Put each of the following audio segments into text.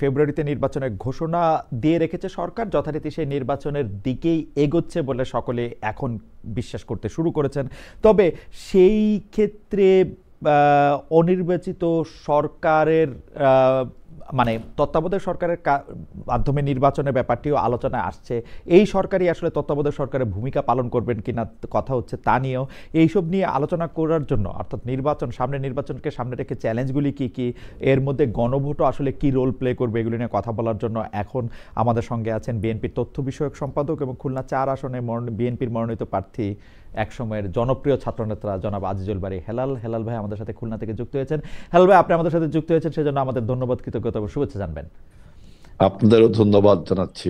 ফেব্রুয়ারিতে নির্বাচনের ঘোষণা দিয়ে রেখেছে সরকার, যথারীতি সেই নির্বাচনের দিকেই এগোচ্ছে বলে সকলে এখন বিশ্বাস করতে শুরু করেছেন। তবে সেই ক্ষেত্রে অনির্বাচিত সরকারের মানে তত্ত্বাবধায়ক সরকারের মাধ্যমে নির্বাচনের ব্যাপারটিও আলোচনায় আসছে। এই সরকারই আসলে তত্ত্বাবধায়ক সরকারের ভূমিকা পালন করবেন কিনা কথা হচ্ছে, তা নিয়েও এইসব নিয়ে আলোচনা করার জন্য, অর্থাৎ নির্বাচনকে সামনে রেখে চ্যালেঞ্জগুলি কি কি, এর মধ্যে গণভোটও আসলে কি রোল প্লে করবে, এগুলি নিয়ে কথা বলার জন্য এখন আমাদের সঙ্গে আছেন বিএনপির তথ্য বিষয়ক সম্পাদক এবং খুলনা ৪ আসনে বিএনপির মনোনীত প্রার্থী, একসময়ের জনপ্রিয় ছাত্রনেতা জনাব আজিজুল বারী হেলাল। হেলাল ভাই আমাদের সাথে খুলনা থেকে যুক্ত হয়েছেন। হেলাল ভাই, আপনি আমাদের সাথে যুক্ত হয়েছেন, সেজন্য আমাদের ধন্যবাদ, কৃতজ্ঞতা ও শুভেচ্ছা জানবেন। আপনাদেরও ধন্যবাদ জানাচ্ছি।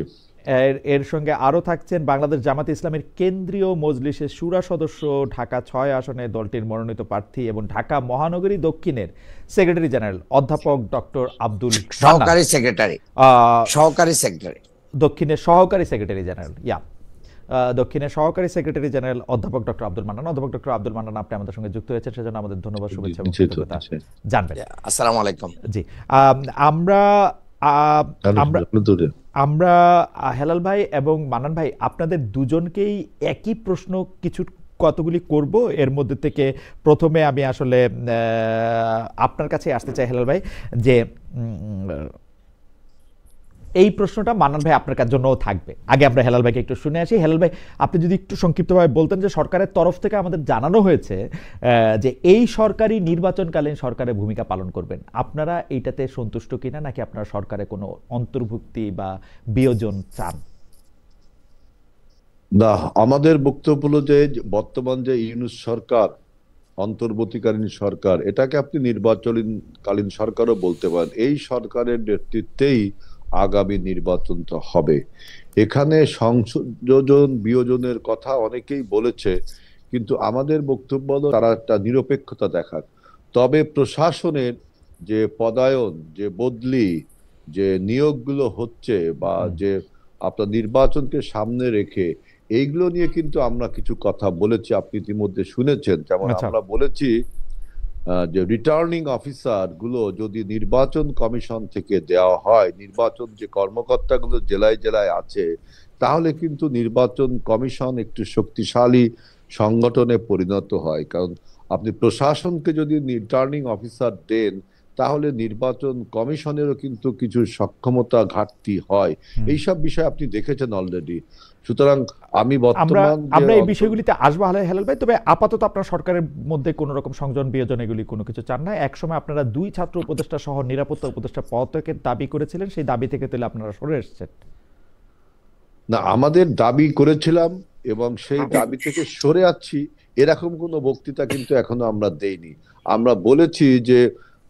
এর সঙ্গে আরো থাকছেন বাংলাদেশ জামাতে ইসলামের কেন্দ্রীয় মজলিসের শুরা সদস্য, ঢাকা ৬ আসনে দলটির মনোনীত প্রার্থী এবং ঢাকা মহানগরী দক্ষিণের সেক্রেটারি জেনারেল অধ্যাপক ডক্টর আব্দুল সহকারী সেক্রেটারি দক্ষিণের সহকারী সেক্রেটারি জেনারেল দক্ষিণের সহকারী সেক্রেটারি জেনারেল অধ্যাপক ডক্টর আব্দুল মান্নান। অধ্যাপক ডক্টর আব্দুল মান্নান, আপনি আমাদের সঙ্গে যুক্ত হয়েছেন, সেজন্য আমাদের ধন্যবাদ, শুভেচ্ছা এবং কৃতজ্ঞতা জানবেন। আসসালামু আলাইকুম। জি, আমরা আমরা হেলাল ভাই এবং মান্নান ভাই, আপনাদের দুজনকেই একই প্রশ্ন কতগুলি করব। এর মধ্যে থেকে প্রথমে আমি আসলে আপনার কাছে আসতে চাই হেলাল ভাই, যে এই প্রশ্নটা মান্নান ভাই আপনার জন্যও থাকবে। আগে আমরা হেলাল ভাইকে একটু শুনে আসি। হেলাল ভাই, আপনি যদি একটু সংক্ষিপ্তভাবে বলতেন যে সরকারের তরফ থেকে আমাদের জানানো হয়েছে যে এই সরকারি নির্বাচনকালীন সরকারের ভূমিকা পালন করবেন, আপনারা এইটাতে সন্তুষ্ট কিনা, নাকি আপনারা সরকারে কোনো অন্তর্ভুক্তি বা বিয়োজন চান? না, আমাদের বক্তব্য হলো যে বর্তমান যে ইউনূস সরকার, অন্তর্বর্তীকালীন সরকার, এটাকে আপনি নির্বাচনকালীন সরকারও বলতে পারেন। এই সরকারের নেতৃত্বেই আগামী নির্বাচন তো হবে। এখানে সংযোজন বিয়োজনের কথা অনেকেই বলেছে, কিন্তু আমাদের বক্তব্য হলো তারা একটা নিরপেক্ষতা দেখাক। তবে প্রশাসনের যে পদায়ন, যে বদলি, যে নিয়োগগুলো হচ্ছে, বা যে আপনার নির্বাচনকে সামনে রেখে এইগুলো নিয়ে কিন্তু আমরা কিছু কথা বলেছি, আপনি ইতিমধ্যে শুনেছেন। যেমন আমরা বলেছি যে রিটার্নিং অফিসার গুলো যদি নির্বাচন কমিশন থেকে দেওয়া হয়, নির্বাচন যে কর্মকর্তাগুলো জেলায় জেলায় আছে, তাহলে কিন্তু নির্বাচন কমিশন একটু শক্তিশালী সংগঠনে পরিণত হয়। কারণ আপনি প্রশাসনকে যদি রিটার্নিং অফিসার দেন, তাহলে নির্বাচন কমিশনেরও কিন্তু কিছু সক্ষমতা ঘাটতি হয়। এইসব বিষয় আপনি দেখেছেন অলরেডি। সুতরাং আমরা এই বিষয়গুলিতে আসবো হেলাল ভাই, তবে আপাতত আপনার সরকারের মধ্যে কোন রকম সংযোজন বিয়োজন এগুলি কোনো কিছু চান না। একসময় আপনারা 2 ছাত্র উপদেষ্টা সহ নিরাপত্তা উপদেষ্টা পদত্যাগের দাবি করেছিলেন, সেই দাবি থেকে তাহলে আপনারা সরে এসেছেন? না, আমাদের দাবি করেছিলাম এবং সেই দাবি থেকে সরে আসছি, এরকম কোনো বক্তৃতা কিন্তু এখনো আমরা দেইনি। আমরা বলেছি যে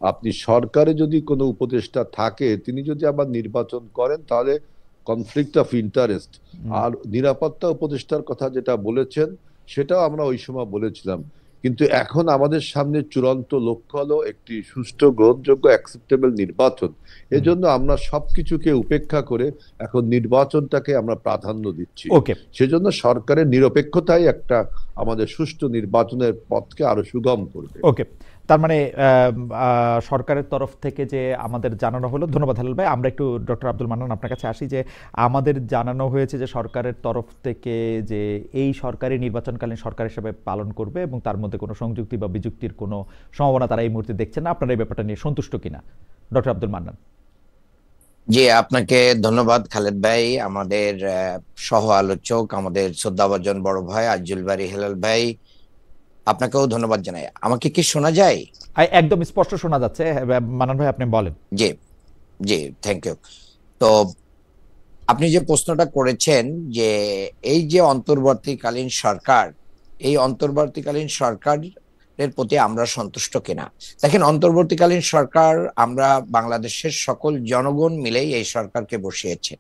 আপনি সরকারে যদি কোনো উপদেষ্টা থাকে, তিনি যদি আবার নির্বাচন করেন, তাহলে কনফ্লিক্ট অফ ইন্টারেস্ট। আর নিরাপত্তা উপদেষ্টার কথা যেটা বলেছেন, সেটাও আমরা ওই সময় বলেছিলাম। কিন্তু এখন আমাদের সামনে চূড়ান্ত লক্ষ্য হলো একটি সুষ্ঠু, গ্রহণযোগ্য, অ্যাকসেপ্টেবল নির্বাচন। এজন্য আমরা সবকিছুকে উপেক্ষা করে এখন নির্বাচনটাকে আমরা প্রাধান্য দিচ্ছি। সেজন্য সরকারের নিরপেক্ষতাই একটা আমাদের সুষ্ঠু নির্বাচনের পথকে আরো সুগম করবে। ওকে, তার মানে সরকারের তরফ থেকে যে আমাদের জানানো হলো, ধন্যবাদ হেলাল ভাই। আমরা একটু ডক্টর আব্দুল মান্নান আপনার কাছে আসি, যে আমাদের জানানো হয়েছে যে সরকারের তরফ থেকে যে এই সরকারি নির্বাচনকালীন সরকার হিসেবে পালন করবে এবং তার মধ্যে কোনো সংযুক্তি বা বিযুক্তির কোনো সম্ভাবনা তারা এই মুহূর্তে দেখছেন না। আপনারা এই ব্যাপারটা নিয়ে সন্তুষ্ট কিনা, ডক্টর আব্দুল মান্নান? জি, আপনাকে ধন্যবাদ খালেদ ভাই, আমাদের সহ আলোচক, আমাদের শ্রদ্ধাভাজন বড় ভাই আজিজুল বারী হেলাল ভাই, আপনাকেও ধন্যবাদ জানাই। আমাকে কি শোনা যায়? একদম স্পষ্ট শোনা যাচ্ছে মান্নান ভাই, আপনি বলেন। জি জি, থ্যাংক ইউ। তো আপনি যে প্রশ্নটা করেছেন যে এই যে অন্তর্বর্তীকালীন সরকার, এই অন্তর্বর্তীকালীন সরকারের প্রতি আমরা সন্তুষ্ট কিনা। দেখেন, অন্তর্বর্তীকালীন সরকার, আমরা বাংলাদেশের সকল জনগণ মিলেই এই সরকারকে বসিয়েছে।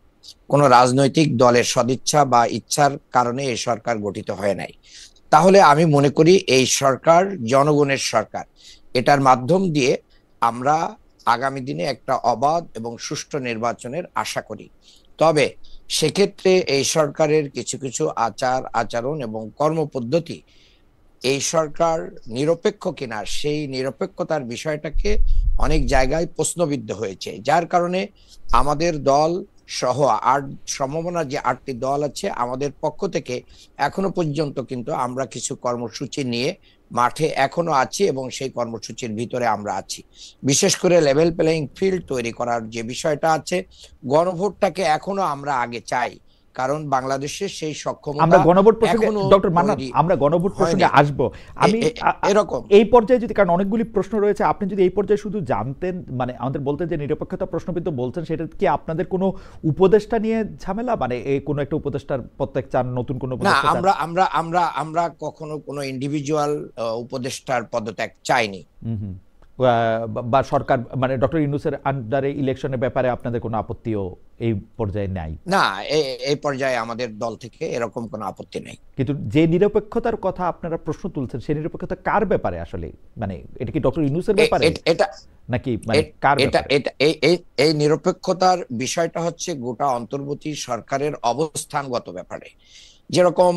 কোন রাজনৈতিক দলের সদিচ্ছা বা ইচ্ছার কারণে এই সরকার গঠিত হয় নাই। তাহলে আমি মনে করি এই সরকার জনগণের সরকার। এটার মাধ্যম দিয়ে আমরা আগামী দিনে একটা অবাধ এবং সুষ্ঠু নির্বাচনের আশা করি। তবে সেক্ষেত্রে এই সরকারের কিছু কিছু আচার আচরণ এবং কর্মপদ্ধতি এই সরকার নিরপেক্ষ কিনা সেই নিরপেক্ষতার বিষয়টাকে অনেক জায়গায় প্রশ্নবিদ্ধ হয়েছে, যার কারণে আমাদের দল সহ সম্ভাবনা যে 8টি দল আছে আমাদের পক্ষ থেকে এখনো পর্যন্ত কিন্তু আমরা কিছু কর্মসূচি নিয়ে মাঠে এখনো আছি এবং সেই কর্মসূচির ভিতরে আমরা আছি। বিশেষ করে লেভেল প্লেইং ফিল্ড তৈরি করার যে বিষয়টা আছে, গণভোটটাকে এখনো আমরা আগে চাই, কারণ বাংলাদেশের সেই সক্ষমতা আমরা গণভোট প্রসঙ্গে এখনো ডক্টর মান্নান আমরা গণভোট প্রসঙ্গে আসব। আমি এরকম এই পর্যায়ে যদি, কারণ অনেকগুলি প্রশ্ন রয়েছে, আপনি যদি এই পর্যায়ে শুধু জানতেন, মানে আমাদের বলতেন যে নিরপেক্ষতা প্রশ্নবিদ্ধ বলছেন, সেটা কি আপনাদের কোনো উপদেষ্টা নিয়ে ঝামেলা, মানে এই কোনো একটা উপদেষ্টার প্রত্যেক চান, নতুন কোনো না, উপদেষ্টা চান? আমরা আমরা আমরা আমরা কখনো কোনো ইন্ডিভিজুয়াল উপদেষ্টার পদত্যাগ চাইনি। হুম। বা সরকার, মানে ডক্টর ইউনূসের আন্ডারে ইলেকশনের ব্যাপারে আপনাদের কোনো আপত্তিও এই পর্যায়ে নাই? না, এই পর্যায়ে আমাদের দল থেকে এরকম কোনো আপত্তি নেই। কিন্তু যে নিরপেক্ষতার কথা আপনারা প্রশ্ন তুলছেন, সেই নিরপেক্ষতা কার ব্যাপারে আসলে? মানে এটা কি ডক্টর ইউনূসের ব্যাপারে এটা নাকি মানে কার এটা ব্যাপারে? এটা এই নিরপেক্ষতার বিষয়টা হচ্ছে গোটা অন্তর্বর্তী সরকারের অবস্থানগত ব্যাপারে। যেরকম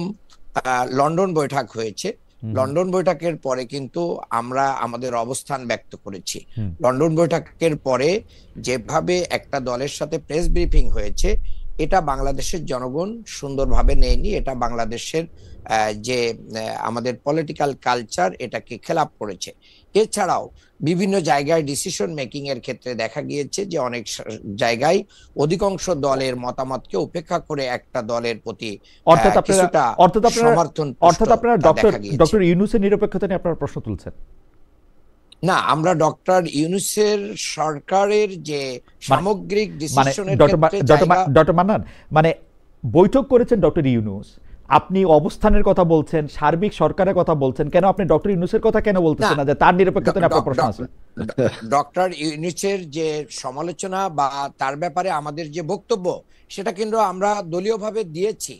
লন্ডন বৈঠক হয়েছে, লন্ডন বৈঠকের পরে কিন্তু আমরা আমাদের অবস্থান ব্যক্ত করেছি। লন্ডন বৈঠকের পরে যেভাবে একটা দলের সাথে প্রেস ব্রিফিং হয়েছে, এটা বাংলাদেশের জনগণ সুন্দরভাবে নেয়নি। এটা বাংলাদেশের যে আমাদের পলিটিক্যাল কালচার, এটাকে খেলাপ করেছে। এছাড়াও বিভিন্ন জায়গায় ডিসিশন মেকিং এর ক্ষেত্রে দেখা গিয়েছে যে অনেক জায়গায় অধিকাংশ দলের মতামতকে উপেক্ষা করে একটা দলের প্রতি কিছুটা সমর্থন। অর্থাৎ আপনারা ডক্টর ইউনূসের নিরপেক্ষতা নিয়ে আপনারা প্রশ্ন তুলছেন? না, আমরা ডক্টর ইউনূসের সরকারের যে সামগ্রিক ডিসিশনের ক্ষেত্রে ডক্টর মান্নান, মানে বৈঠক করেছেন ডক্টর ইউনূস, আপনি অবস্থানের কথা বলছেন, সার্বিক সরকারের কথা বলছেন, কেন আপনি ডক্টর ইউনূসের কথা কেন বলতেছেন না, যে তার নিরপেক্ষতা নিয়ে আপনার প্রশ্ন আছে? ডক্টর ইউনূসের যে সমালোচনা বা তার ব্যাপারে আমাদের যে বক্তব্য, সেটা কিন্তু আমরা দলীয়ভাবে দিয়েছি,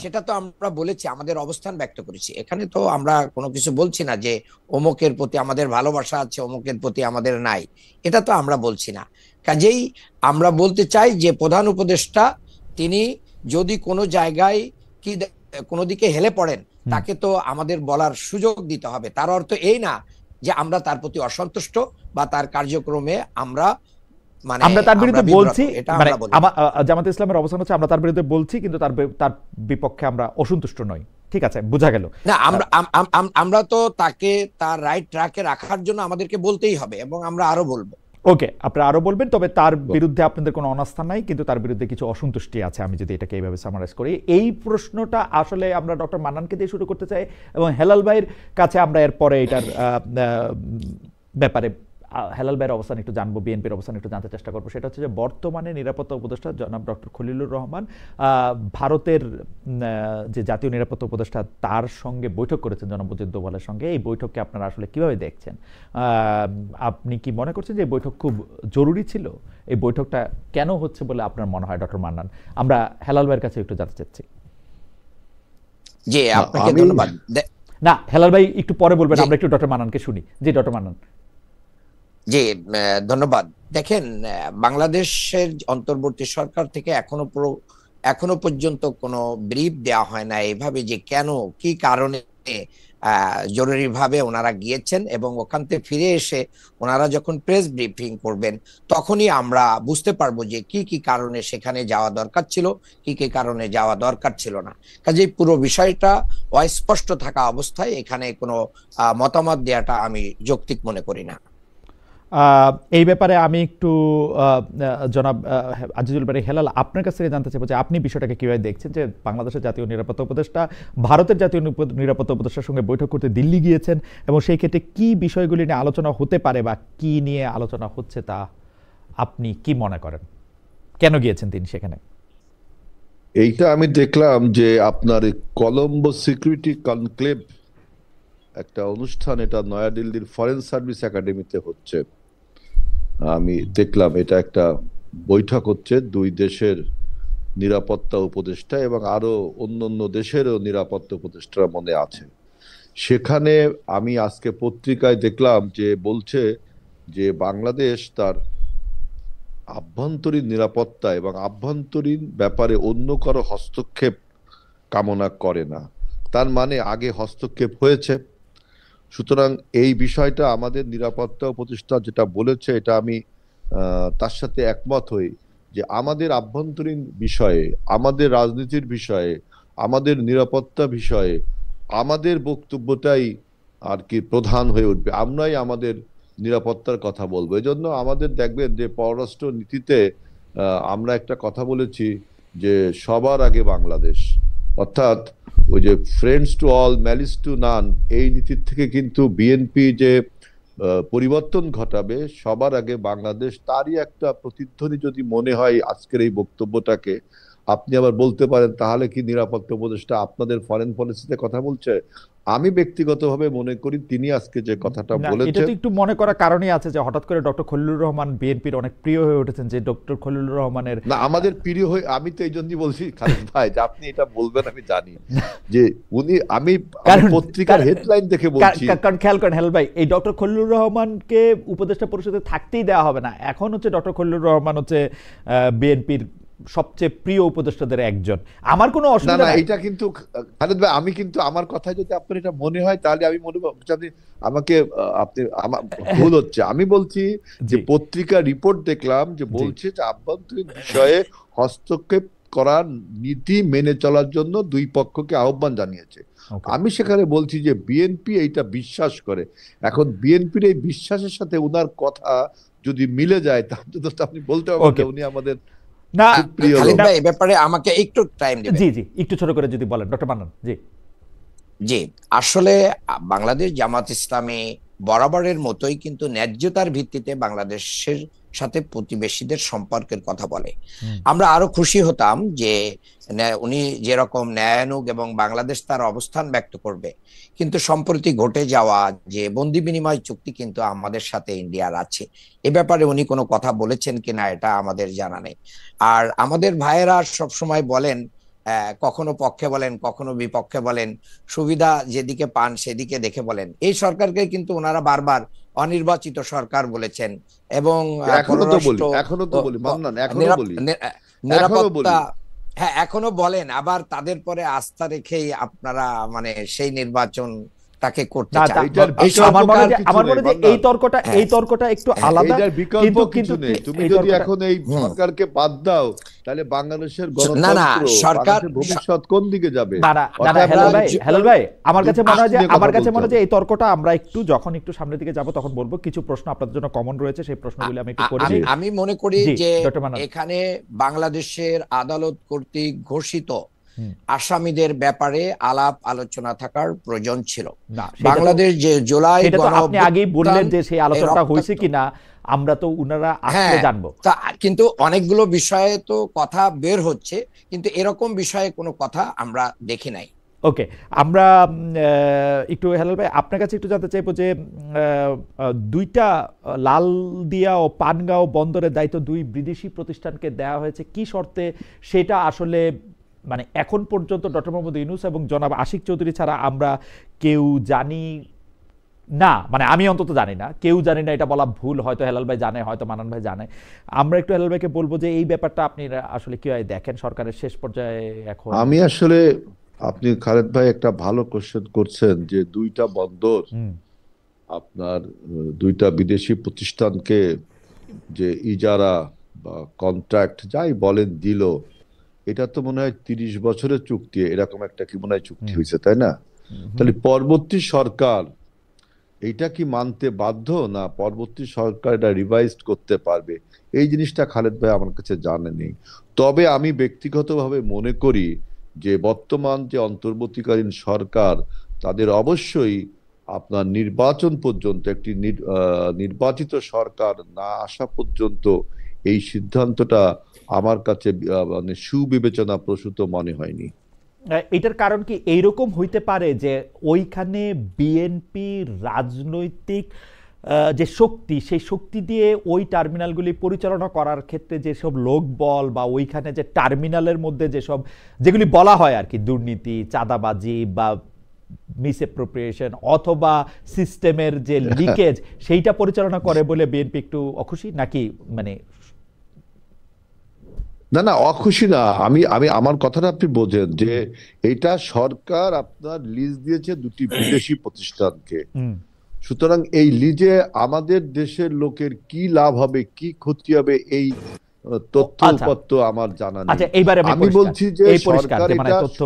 সেটা তো আমরা বলেছি, আমাদের অবস্থান ব্যক্ত করেছি। এখানে তো আমরা কোনো কিছু বলছি না যে অমুকের প্রতি আমাদের ভালোবাসা আছে, অমুকের প্রতি আমাদের নাই, এটা তো আমরা বলছি না। কাজেই আমরা বলতে চাই যে প্রধান উপদেষ্টা তিনি যদি কোনো জায়গায় কি কোনো দিকে হেলে পড়েন, তাকে তো আমাদের বলার সুযোগ দিতে হবে। তার অর্থ এই না যে আমরা তার প্রতি অসন্তুষ্ট বা তার কার্যক্রমে আমরা তার বিরুদ্ধে বলছি, মানে জামায়াতে ইসলামের অবস্থান হচ্ছে আমরা তার বিরুদ্ধে বলছি, কিন্তু তার বিপক্ষে আমরা অসন্তুষ্ট নই। ঠিক আছে, বোঝা গেল। না, আমরা তো তাকে তার রাইট ট্র্যাকে রাখার জন্য আমাদেরকে বলতেই হবে, এবং আমরা আরো বলবো। ওকে, আপনারা আরো বলবেন, তবে তার বিরুদ্ধে আপনাদের কোনো অনাস্থা নাই, কিন্তু তার বিরুদ্ধে কিছু অসন্তুষ্টি আছে, আমি যদি এটাকে এইভাবে সামারাইজ করি। এই প্রশ্নটা আসলে আমরা ডক্টর মান্নানকে দিয়ে শুরু করতে চাই, এবং হেলাল ভাইয়ের কাছে আমরা এরপরে এটার ব্যাপারে হেলাল ভাইয়ের অবস্থান একটু জানবো, বিএনপির অবস্থান একটু জানতে চেষ্টা করবো। সেটা হচ্ছে যে বর্তমানে নিরাপত্তা উপদেষ্টা জনাব ডক্টর খলিলুর রহমান ভারতের যে জাতীয় নিরাপত্তা উপদেষ্টা, তার সঙ্গে বৈঠক করেছেন জনাব অজিত দোভালের সঙ্গে। এই বৈঠককে আপনারা আসলে কিভাবে দেখছেন? আপনি কি মনে করছেন যে এই বৈঠক খুব জরুরি ছিল? এই বৈঠকটা কেন হচ্ছে বলে আপনার মনে হয় ডক্টর মান্নান? আমরা হেলাল ভাইয়ের কাছে একটু জানতে চাচ্ছি। জি, আপনাকে ধন্যবাদ। না, হেলাল ভাই একটু পরে বলবেন, আমরা একটু ডক্টর মান্নানকে শুনি। জি ডক্টর মান্নান। জি, ধন্যবাদ। দেখেন, বাংলাদেশের অন্তর্বর্তী সরকার থেকে এখনো পর্যন্ত কোনো ব্রিফ দেওয়া হয় না এইভাবে যে কেন, কি কারণে জরুরিভাবে ওনারা গিয়েছেন, এবং ওখান থেকে ফিরে এসে ওনারা যখন প্রেস ব্রিফিং করবেন, তখনই আমরা বুঝতে পারবো যে কি কি কারণে সেখানে যাওয়া দরকার ছিল, কি কি কারণে যাওয়া দরকার ছিল না। কাজেই পুরো বিষয়টা অস্পষ্ট থাকা অবস্থায় এখানে কোনো মতামত দেওয়াটা আমি যৌক্তিক মনে করি না। এই ব্যাপারে আমি একটু জনাব আজিজুল বারী হেলাল, আপনার কাছ থেকে জানতে চাইবো যে আপনি বিষয়টাকে কিভাবে দেখছেন, যে বাংলাদেশের জাতীয় নিরাপত্তা উপদেষ্টা ভারতের জাতীয় নিরাপত্তা উপদেষ্টার সঙ্গে বৈঠক করতে দিল্লি গিয়েছেন, এবং সেই ক্ষেত্রে কি বিষয়গুলি নিয়ে আলোচনা হতে পারে বা কি নিয়ে আলোচনা হচ্ছে, তা আপনি কি মনে করেন? কেন গিয়েছেন তিনি সেখানে? এইটা আমি দেখলাম যে আপনার কলম্বো সিকিউরিটি কনক্লেভ একটা অনুষ্ঠান, এটা নয়াদিল্লির ফরেন সার্ভিস একাডেমিতে হচ্ছে। আমি দেখলাম এটা একটা বৈঠক হচ্ছে দুই দেশের নিরাপত্তা উপদেষ্টা এবং আরো অন্য দেশেরও নিরাপত্তা উপদেষ্টারা মনে আছে সেখানে। আমি আজকে পত্রিকায় দেখলাম যে বলছে যে বাংলাদেশ তার আভ্যন্তরীণ নিরাপত্তা এবং আভ্যন্তরীণ ব্যাপারে অন্য কারো হস্তক্ষেপ কামনা করে না। তার মানে আগে হস্তক্ষেপ হয়েছে, সুতরাং এই বিষয়টা আমাদের নিরাপত্তা উপদেষ্টা যেটা বলেছে, এটা আমি তার সাথে একমত হই, যে আমাদের আভ্যন্তরীণ বিষয়ে, আমাদের রাজনীতির বিষয়ে, আমাদের নিরাপত্তা বিষয়ে আমাদের বক্তব্যটাই আর কি প্রধান হয়ে উঠবে। আমরাই আমাদের নিরাপত্তার কথা বলবো। এজন্য আমাদের দেখবেন যে পররাষ্ট্র নীতিতে আমরা একটা কথা বলেছি যে সবার আগে বাংলাদেশ, অর্থাৎ ওই যে friends to all malice two নান, এই নীতির থেকে কিন্তু বিএনপি যে পরিবর্তন ঘটাবে, সবার আগে বাংলাদেশ, তারই একটা প্রতিধ্বনি যদি মনে হয় আজকের এই বক্তব্যটাকে। আপনি আবার বলতে পারেন তাহলে কি নিরাপত্তা উপদেষ্টা আপনাদের ফরেন পলিসিতে কথা বলছে? আমি ব্যক্তিগতভাবে মনে করি তিনি আজকে যে কথাটা এটা বলেছেন, তো একটু মনে করার কারণই আছে যে হঠাৎ করে ডক্টর খলিলুর রহমান বিএনপির অনেক প্রিয় হয়ে উঠেছেন, যে ডক্টর খলিলুর রহমানের না আমাদের প্রিয় হয়ে, আমি তো এই জন্যই বলছি খালেদ ভাই যে আপনি এটা বলবেন আমি জানি, যে উনি, আমি পত্রিকার হেডলাইন দেখে বলছি। কারণ খেয়াল করেন হেলাল ভাই, এই ডক্টর খলিলুর রহমানকে উপদেষ্টা পরিষদে থাকতেই দেওয়া হবে না। এখন হচ্ছে ডক্টর খলিলুর রহমান হচ্ছে বিএনপির সবচেয়ে প্রিয় উপদেষ্টাদের একজন। আমার কোনো অসুবিধা নাই। এটা কিন্তু খালেদ ভাই, আমি কিন্তু আমার কথায় যদি আপনার এটা মনে হয় তাহলে আমি মনে করছি আপনি আমাকে, আপনি আমার ভুল হচ্ছে। আমি বলছি যে পত্রিকা রিপোর্ট দেখলাম যে বলছে যে আভ্যন্তরীণ বিষয়ে হস্তক্ষেপ করার নীতি মেনে চলার জন্য দুই পক্ষকে আহ্বান জানিয়েছে। আমি সেখানে বলছি যে বিএনপি এইটা বিশ্বাস করে। এখন বিএনপির এই বিশ্বাসের সাথে উনার কথা যদি মিলে যায়, তাহলে তো আপনি বলতে পারবেন উনি আমাদের না। খালিদ ভাই, এই ব্যাপারে আমাকে একটু টাইম দিবেন। জি জি, একটু ছোট করে যদি বলেন ডক্টর মান্নান। জি জি, আসলে বাংলাদেশ জামাত ইসলামী বরাবরের মতোই কিন্তু ন্যায্যতার ভিত্তিতে বাংলাদেশের সাথে প্রতিবেশীদের সম্পর্কের কথা বলে। আমরা আরো খুশি হতাম যে উনি যেরকম ন্যায়ানুগ এবং বাংলাদেশ তার অবস্থান ব্যক্ত করবে, কিন্তু সম্প্রতি ঘটে যাওয়া যে বন্দি বিনিময় চুক্তি কিন্তু আমাদের সাথে ইন্ডিয়ার আছে, এ ব্যাপারে উনি কোনো কথা বলেছেন কিনা এটা আমাদের জানা নেই। আর আমাদের ভাইয়েরা সবসময় বলেন, কখনো পক্ষে বলেন কখনো বিপক্ষে বলেন, সুবিধা যেদিকে পান সেদিকে দেখে বলেন। এই সরকারকে কিন্তু ওনারা বারবার অনির্বাচিত সরকার বলেছেন এবং নিরাপত্তা, হ্যাঁ এখনো বলেন, আবার তাদের পরে আস্থা রেখেই আপনারা মানে সেই নির্বাচন তাকে করতে চান। আমার মনে হয় এই তর্কটা একটু আলাদা। বিকল্প কিছু নেই। তুমি যদি এখন এই সরকারকে বাদ দাও, তাহলে বাংলাদেশের গণতন্ত্র, সরকার ভবিষ্যৎ কোন দিকে যাবে? হেলাল ভাই, আমার কাছে মনে হয় যে এই তর্কটা আমরা একটু যখন একটু সামনের দিকে যাব তখন বলবো। কিছু প্রশ্ন আপনাদের জন্য কমন রয়েছে, সেই প্রশ্নগুলো আমি একটু করে দিই। আমি মনে করি যে এখানে বাংলাদেশের আদালত কর্তৃক ঘোষিত আসামিদের ব্যাপারে আলাপ আলোচনা থাকার প্রয়োজন ছিল। বাংলাদেশ যে জুলাই, আপনি আগেই বললেন যে সেই আলোচনাটা হয়েছে কিনা আমরা তো উনারা আসলে জানবো। কিন্তু অনেকগুলো বিষয়ে তো কথা বের হচ্ছে, কিন্তু এরকম বিষয়ে কোনো কথা আমরা দেখি নাই। ওকে, আমরা একটু হেলাল ভাই আপনার কাছে একটু জানতে চাইবো যে দুইটা লালদিয়া ও পানগাঁও বন্দরের দায়িত্ব দুই বিদেশি প্রতিষ্ঠানকে দেওয়া হয়েছে কি শর্তে, সেটা আসলে মানে এখন পর্যন্ত ডক্টর মোহাম্মদ ইউনূস এবং জনাব আশিক চৌধুরী ছাড়া আমরা কেউ জানি না, মানে আমি অন্তত জানি না, কেউ জানি না, এটা বলা ভুল। হয়তো হেলাল ভাই জানে, হয়তো মান্নান ভাই জানে। আমরা একটু হেলাল ভাইকে বলবো যে এই ব্যাপারটা আপনি আসলে কিভাবে দেখেন সরকারের শেষ পর্যায়ে এখন? আমি আসলে, আপনি খালেদ ভাই একটা ভালো কোশ্চেন করছেন যে দুইটা বন্দর আপনার দুইটা বিদেশি প্রতিষ্ঠানকে যে ইজারা বা কন্ট্রাক্ট যাই বলেন দিল, এটা তো মনে হয় 30 বছরের চুক্তি, এরকম একটা কি মনে হয় চুক্তি হয়েছে, তাই না? তাহলে পরবর্তী সরকার এইটা কি মানতে বাধ্য, না পরবর্তী সরকার এটা রিভাইজ করতে পারবে? এই জিনিসটা খালেদ ভাই আমার কাছে জানা নেই। তবে আমি ব্যক্তিগতভাবে মনে করি যে বর্তমান যে অন্তর্বর্তীকালীন সরকার, তাদের অবশ্যই আপনার নির্বাচন পর্যন্ত, একটি নির্বাচিত সরকার না আসা পর্যন্ত এই সিদ্ধান্তটা আমার কাছে মানে সুবিবেচনা প্রসূত মনে হয়নি। এটার কারণ কি এইরকম হইতে পারে যে ওইখানে বিএনপি রাজনৈতিক যে শক্তি, সেই শক্তি দিয়ে ওই টার্মিনালগুলি পরিচালনা করার ক্ষেত্রে যেসব লোকবল বা ওইখানে যে টার্মিনালের মধ্যে যেসব যেগুলি বলা হয় আর কি, দুর্নীতি, চাঁদাবাজি বা মিসঅ্যাপ্রোপ্রিয়েশন অথবা সিস্টেমের যে লিকেজ, সেইটা পরিচালনা করে বলে বিএনপি একটু অখুশি নাকি? মানে না না, অখুশি না। আমি আমি আমার কথাটা আপনি বোঝেন যে এটা সরকার আপনার লিজ দিয়েছে দুটি বিদেশি প্রতিষ্ঠানকে। হুম। সুতরাং এই লিজে আমাদের দেশের লোকের কি লাভ হবে, কি ক্ষতি হবে, এই তথ্য আচ্ছা উপাত্ত আমার জানা নেই। আচ্ছা, এইবারে আমি আমি পরিষ্কার, বলছি যে এই পরিষ্কার সরকার যে মানে এটা তথ্য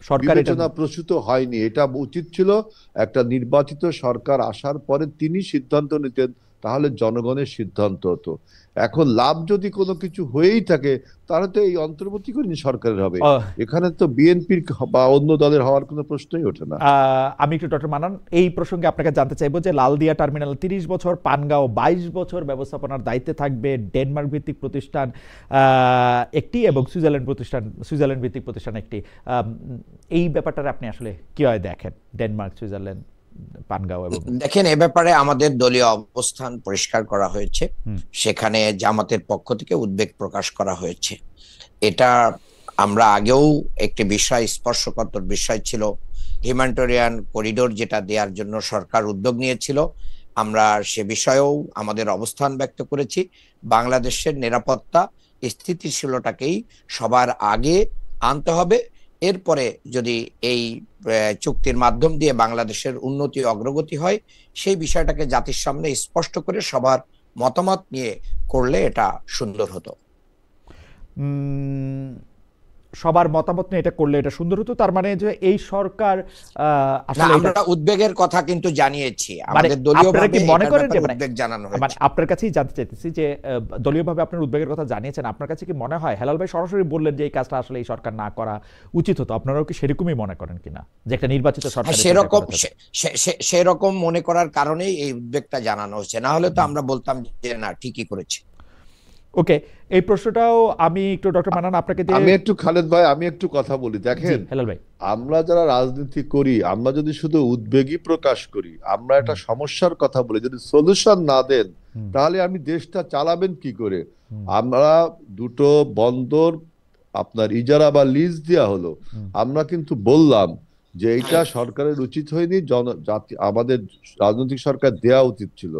সরকার এটা বিবেচনা প্রসূত হয়নি। এটা উচিত ছিল একটা নির্বাচিত সরকার আসার পরে তিনি সিদ্ধান্ত নিতেন, তাহলে জনগণের সিদ্ধান্ত হতো। এখন লাভ যদি কোনো কিছু হয়েই থাকে তাহলে তো এই অন্তর্বর্তীকালীন সরকারের হবে, আহ, এখানে তো বিএনপির বা অন্য দলের হওয়ার কোনো প্রশ্নই ওঠে না। আমি একটু ডক্টর মান্নান এই প্রসঙ্গে আপনাকে জানতে চাইবো যে লালদিয়া টার্মিনাল 30 বছর, পানগাঁও 22 বছর ব্যবস্থাপনার দায়িত্বে থাকবে ডেনমার্ক ভিত্তিক প্রতিষ্ঠান একটি এবং সুইজারল্যান্ড ভিত্তিক প্রতিষ্ঠান একটি। এই ব্যাপারটা আপনি আসলে কিভাবে দেখেন, ডেনমার্ক, সুইজারল্যান্ড, পানগাঁও এবং দেখেন, এ ব্যাপারে আমাদের দলীয় অবস্থান পরিষ্কার করা হয়েছে। সেখানে জামাতের পক্ষ থেকে উদ্বেগ প্রকাশ করা হয়েছে। এটা আমরা আগেও একটি বিষয়, স্পর্শকাতর বিষয় ছিল, হিউম্যানিটেরিয়ান করিডোর যেটা দেওয়ার জন্য সরকার উদ্যোগ নিয়েছিল। আমরা সে বিষয়েও আমাদের অবস্থান ব্যক্ত করেছি। বাংলাদেশের নিরাপত্তা স্থিতিশীলতাকেই সবার আগে আনতে হবে। এরপরে যদি এই চুক্তির মাধ্যম দিয়ে বাংলাদেশের উন্নতি অগ্রগতি হয়, সেই বিষয়টাকে জাতির সামনে স্পষ্ট করে সবার মতামত নিয়ে করলে এটা সুন্দর হতো। সবার মতামত নিয়ে এটা করলে এটা সুন্দর হতো, তার মানে যে এই সরকার আসলে আমরা উদ্বেগের কথা কিন্তু জানিয়েছি, মানে আমাদের দলীয়ভাবে কি মনে করেন যে উদ্বেগ জানানো মানে হয়েছে। আপনার কাছেই জানতে চাইতেছি যে দলীয়ভাবে আপনার উদ্বেগের কথা জানিয়েছেন, আপনার কাছে কি মনে হয়, হেলাল ভাই সরাসরি বললেন যে এই কাজটা আসলে এই সরকার না করা উচিত হতো, আপনারাও কি সেরকমই মনে করেন কিনা যে একটা নির্বাচিত সরকার সেরকম মনে করার কারণেই এই উদ্বেগটা জানানো হচ্ছে, না হলে তো আমরা বলতাম যে না, ঠিকই করেছে। ওকে, এই প্রশ্নটাও আমি একটু ডক্টর মান্নান আপনাকে আমি একটু, খালেদ ভাই আমি একটু কথা বলি। দেখেন, হেলাল ভাই, আমরা যারা রাজনীতি করি, আমরা যদি শুধু উদ্বেগই প্রকাশ করি, আমরা একটা সমস্যার কথা বলি, যদি সলিউশন না দেন তাহলে আমি দেশটা চালাবেন কি করে? আমরা দুটো বন্দর আপনার ইজারা বা লিজ দেওয়া হলো, আমরা কিন্তু বললাম যে এটা সরকারের উচিত হয়নি, আমাদের রাজনৈতিক সরকার দেয়া উচিত ছিল।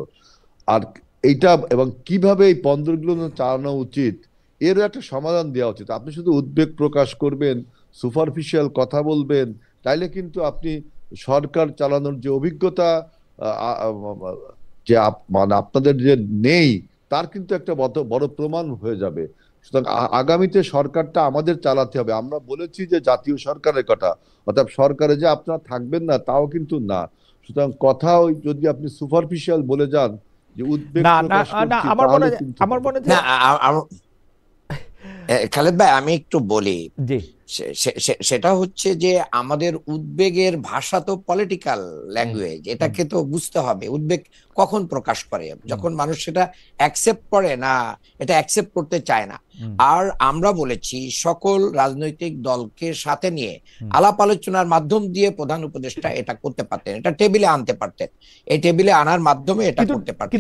আর এইটা এবং কিভাবে এই বন্দরগুলো চালানো উচিত এর একটা সমাধান দেওয়া উচিত। আপনি শুধু উদ্বেগ প্রকাশ করবেন, সুপারফিশিয়াল কথা বলবেন, তাইলে কিন্তু আপনি সরকার চালানোর যে অভিজ্ঞতা যে মানে আপনাদের যে নেই, তার কিন্তু একটা বড় প্রমাণ হয়ে যাবে। সুতরাং আগামীতে সরকারটা আমাদের চালাতে হবে। আমরা বলেছি যে জাতীয় সরকারের কথা, অর্থাৎ সরকারে যে আপনারা থাকবেন না তাও কিন্তু না। সুতরাং কথা যদি আপনি সুপারফিশিয়াল বলে যান যে উদ্বেগ প্রকাশ করছি, আমার মনে খালেদ ভাই আমি একটু বলি, জি সেটা হচ্ছে যে আমাদের উদ্বেগের ভাষা তো পলিটিক্যাল ল্যাঙ্গুয়েজ, এটাকে তো বুঝতে হবে। উদ্বেগ কখন প্রকাশ করে? যখন মানুষ সেটা অ্যাকসেপ্ট করে না, এটা অ্যাকসেপ্ট করতে চায় না। আর আমরা বলেছি সকল রাজনৈতিক দলকে সাথে নিয়ে আলাপ আলোচনার মাধ্যম দিয়ে প্রধান উপদেষ্টা এটা করতে পারতেন, এটা টেবিলে আনতে পারতেন, এই টেবিলে আনার মাধ্যমে এটা করতে পারতেন।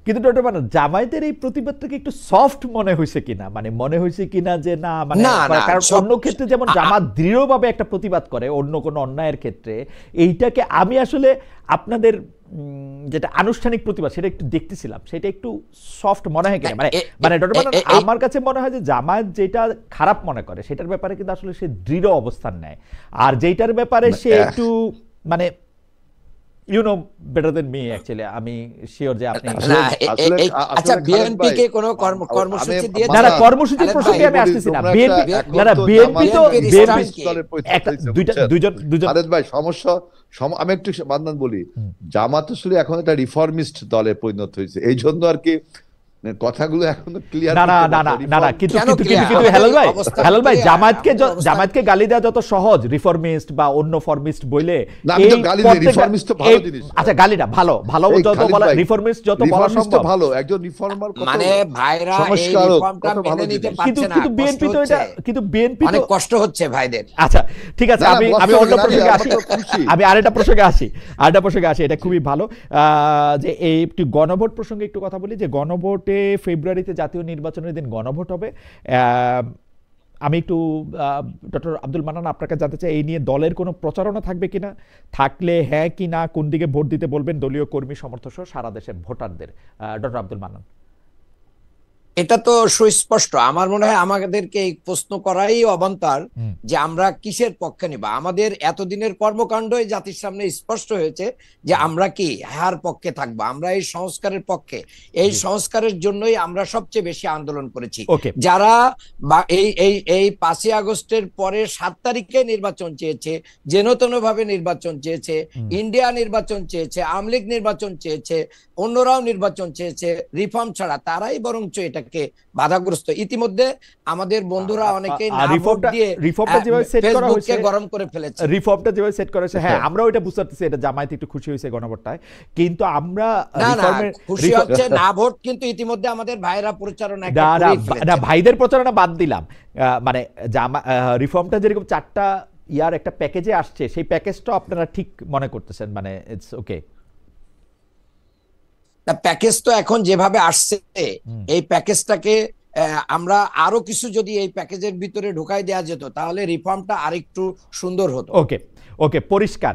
কিন্তু ডক্টর মান্নান, জামায়াতের এই প্রতিবাদটাকে একটু সফট মনে হয়েছে কিনা, মানে মনে হয়েছে কিনা যে না, মানে কারণ অন্য ক্ষেত্রে যেমন জামাত দৃঢ়ভাবে একটা প্রতিবাদ করে অন্য কোনো অন্যায়ের ক্ষেত্রে, এইটাকে আমি আসলে আপনাদের যেটা আনুষ্ঠানিক প্রতিবাদ সেটা একটু দেখতেছিলাম, সেটা একটু সফট মনে হয় কিনা, মানে ডক্টর মান্নান আমার কাছে মনে হয় যে জামায়াত যেটা খারাপ মনে করে সেটার ব্যাপারে কিন্তু আসলে সে দৃঢ় অবস্থান নেয়, আর যেটার ব্যাপারে সে একটু মানে you know better than me actually, আমি শিওর যে আপনি আচ্ছা বিএনপি কে কোনো কর্মসূচি দিয়ে না, কর্মসূচির প্রসঙ্গে আমি আসতেছি না। বিএনপি তো দুইজন খালেদ ভাই সমস্যা, আমি একটু মান্নান বলি, জামাত আসলে এখন একটা রিফর্মিস্ট দলে পরিণত হয়েছে, এই জন্য আর কি কথাগুলো এখনো ক্লিয়ার না কিন্তু হেলাল ভাই জামায়াতকে গালি দেওয়া যত সহজ রিফর্মিস্ট বা অন্য ফরমিস্ট বইলে, আচ্ছা গালিটা ভালো যত বলা, রিফর্মিস্ট যত বলা সম্ভব ভালো, একজন রিফর্মার মানে ভাইরা এই রিফর্মটা মেনে নিতে পারছে না, কিন্তু বিএনপি অনেক কষ্ট হচ্ছে ভাইদের। আচ্ছা ঠিক আছে, আমি অন্য প্রসঙ্গে আসি, আমি আরেকটা প্রসঙ্গে আসি, এটা খুবই ভালো যে এই একটু গণভোট প্রসঙ্গে একটু কথা বলি, যে গণভোট ফেব্রুয়ারিতে জাতীয় নির্বাচনের দিন গণভোট হবে। আমি একটু ডক্টর আব্দুল মান্নান আপনাকে জানতে চাই এই নিয়ে দলের কোনো প্রচারণা থাকবে কিনা, থাকলে হ্যাঁ কি না, কোন দিকে ভোট দিতে বলবেন দলীয় কর্মী সমর্থক সহ সারা দেশের ভোটারদের। ডক্টর আব্দুল মান্নান। এটা তো সুস্পষ্ট। আমার মনে হয় আমাদেরকে এই প্রশ্ন করাই অবান্তর যে আমরা কিসের পক্ষে নিব। আমাদের এতদিনের কর্মকাণ্ডই জাতির সামনে স্পষ্ট হয়েছে যে আমরা কি হার পক্ষে থাকবো। আমরা এই সংস্কারের পক্ষে, এই সংস্কারের জন্যই আমরা সবচেয়ে বেশি আন্দোলন করেছি। যারা এই 5ই আগস্টের পরে 7 তারিখে নির্বাচন চেয়েছে, যেন তেন ভাবে নির্বাচন চেয়েছে, ইন্ডিয়া নির্বাচন চেয়েছে, আওয়ামী লীগ নির্বাচন চেয়েছে, অন্যরাও নির্বাচন চেয়েছে রিফর্ম ছাড়া, তারাই বরঞ্চ এটাকে বাধাগ্রস্ত। ইতিমধ্যে আমাদের বন্ধুরা অনেকে রিফর্মটা যেভাবে সেট করা হয়েছে, গরম করে ফেলেছে, রিফর্মটা যেভাবে সেট করা হয়েছে, হ্যাঁ আমরাও এটা বুঝতে পারতেছি, এটা জামায়াত একটু খুশি হয়েছে গণভোটটায়, কিন্তু আমরা খুশি হচ্ছে না ভোট, কিন্তু ইতিমধ্যে আমাদের ভাইরা প্রচারণা না, ভাইদের প্রচারণা বাদ দিলাম, মানে রিফর্মটা যেরকম 4টা ইয়ার একটা প্যাকেজে আসছে, সেই প্যাকেজটা আপনারা ঠিক মনে করতেছেন, মানে ইটস ওকে? প্যাকেজ তো এখন যেভাবে আসছে, এই প্যাকেজটাকে আমরা আরো কিছু যদি এই প্যাকেজের ভিতরে ঢুকাই দেওয়া যেত, তাহলে রিফর্মটা আরেকটু সুন্দর হতো। ওকে ওকে, পরিষ্কার।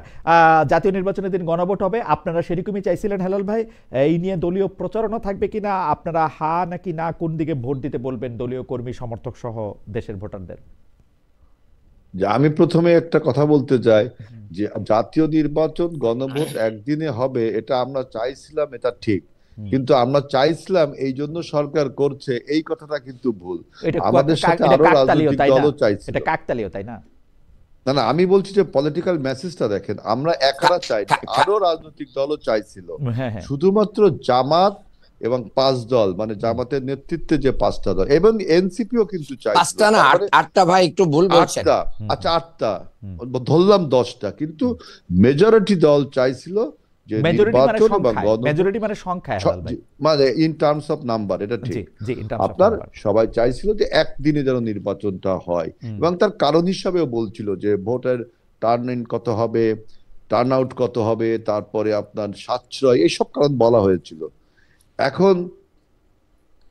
জাতীয় নির্বাচনের দিন গণভোট হবে, আপনারা সেরকমই চাইছিলেন হেলাল ভাই। এই নিয়ে দলীয় প্রচারণা থাকবে কিনা, আপনারা হা নাকি না কোন দিকে ভোট দিতে বলবেন দলীয় কর্মী সমর্থক সহ দেশের ভোটারদের? আমি প্রথমে একটা কথা বলতে চাই যে জাতীয় নির্বাচন গণভোট একদিনে হবে, এটা আমরা চাইছিলাম, এটা ঠিক, কিন্তু আমরা চাইছিলাম এই জন্য সরকার করছে, এই কথাটা কিন্তু ভুল। আমাদের সাথে আরো রাজনৈতিক দলও চাইছে। এটা কাকতালীয়, তাই না? না না, আমি বলছি যে পলিটিক্যাল মেসেজটা দেখেন, আমরা একারা চাই, আরো রাজনৈতিক দলও চাইছিল। শুধুমাত্র জামাত এবং 5 দল, মানে জামাতের নেতৃত্বে যে 5টা দল, এবং এনসিপিও কিন্তু চাইছিল। 5টা না 8টা ভাই, একটু ভুল বলছেন। আচ্ছা 8টা ধরলাম, 10টা, কিন্তু মেজরিটি দল চাইছিল যে মেজরিটি মানে সংখ্যা, মানে ইন টার্মস অফ নাম্বার, এটা ঠিক। আপনার সবাই চাইছিল যে একদিনে যেন নির্বাচনটা হয়, এবং তার কারণ হিসাবেও বলছিল যে ভোটের টার্ন ইন কত হবে, টার্ন আউট কত হবে, তারপরে আপনার সাশ্রয়, এইসব কারণ বলা হয়েছিল। এখন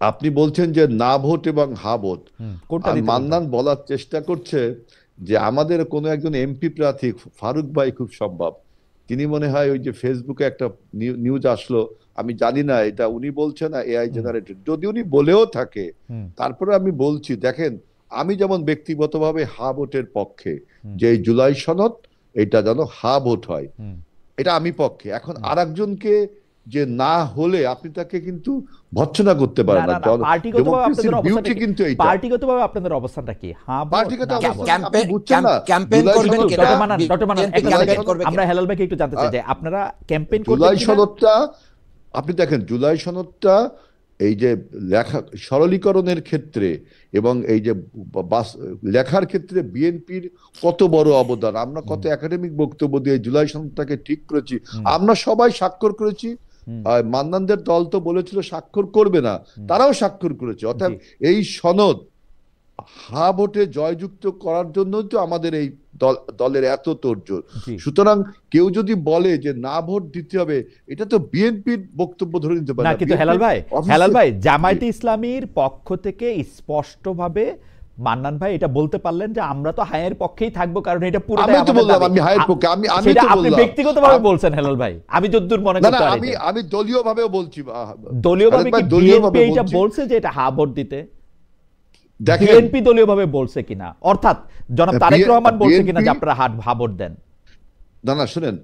আপনি বলছেন যে না ভোট এবং হা ভোট, মান্নান বলার চেষ্টা করছে যে আমাদের কোনো একজন এমপি প্রার্থী ফারুক ভাই খুব সম্ভব, তিনি মনে হয় ওই যে ফেসবুকে একটা নিউজ আসলো, আমি জানি না এটা উনি বলছেন না এআই জেনারেটেড, যদি উনি বলেও থাকে, তারপরে আমি বলছি দেখেন, আমি যেমন ব্যক্তিগতভাবে হা ভোটের পক্ষে, যে জুলাই সনদ এটা যেন হা ভোট হয়, এটা আমি পক্ষে। এখন আরেকজনকে যে না হলে আপনি তাকে কিন্তু ভর্ৎসনা করতে পারেন না। পার্টিগতভাবে আপনাদের অবস্থানটা কি? আমরা হেলাল ভাইকে একটু জানতে চাই যে আপনারা ক্যাম্পেইন করবেন জুলাই সনদটা, আপনি দেখেন জুলাই সনদটা এই যে লেখা সরলীকরণের ক্ষেত্রে এবং এই যে লেখার ক্ষেত্রে বিএনপির কত বড় অবদান, আমরা কত একাডেমিক বক্তব্য দিয়ে জুলাই সনদটাকে ঠিক করেছি, আমরা সবাই স্বাক্ষর করেছি। মান্নানদের দল তো বলেছিল স্বাক্ষর করবে না, তারাও স্বাক্ষর করেছে। অর্থাৎ এই সনদ হা ভোটে জয়যুক্ত করার জন্য তো আমাদের এই দলের এত তোড়জোড়। সুতরাং কেউ যদি বলে যে না ভোট দিতে হবে, এটা তো বিএনপির বক্তব্য ধরে নিতে পারে না। কিন্তু হেলাল ভাই জামায়াতে ইসলামীর পক্ষ থেকে স্পষ্টভাবে মান্নান ভাই এটা বলতে পারলেন যে আমরা তো হায়ের পক্ষেই থাকবো, কারণ এটা পুরোটাই আমি তো বললাম আমি হায়ের পক্ষে, আমি তো বললাম। আপনি ব্যক্তিগতভাবে বলছেন হেলাল ভাই, আমি যতদূর মনে করতে পারি আমি দলীয়ভাবেও বলছি। দলীয়ভাবে কি বিএনপি এটা বলছে যে এটা হা ভোট দিতে? বিএনপি দলীয়ভাবে বলছে কিনা, অর্থাৎ জনাব তারেক রহমান বলছে কিনা যে আপনারা হা ভোট দেন? না শুনেন,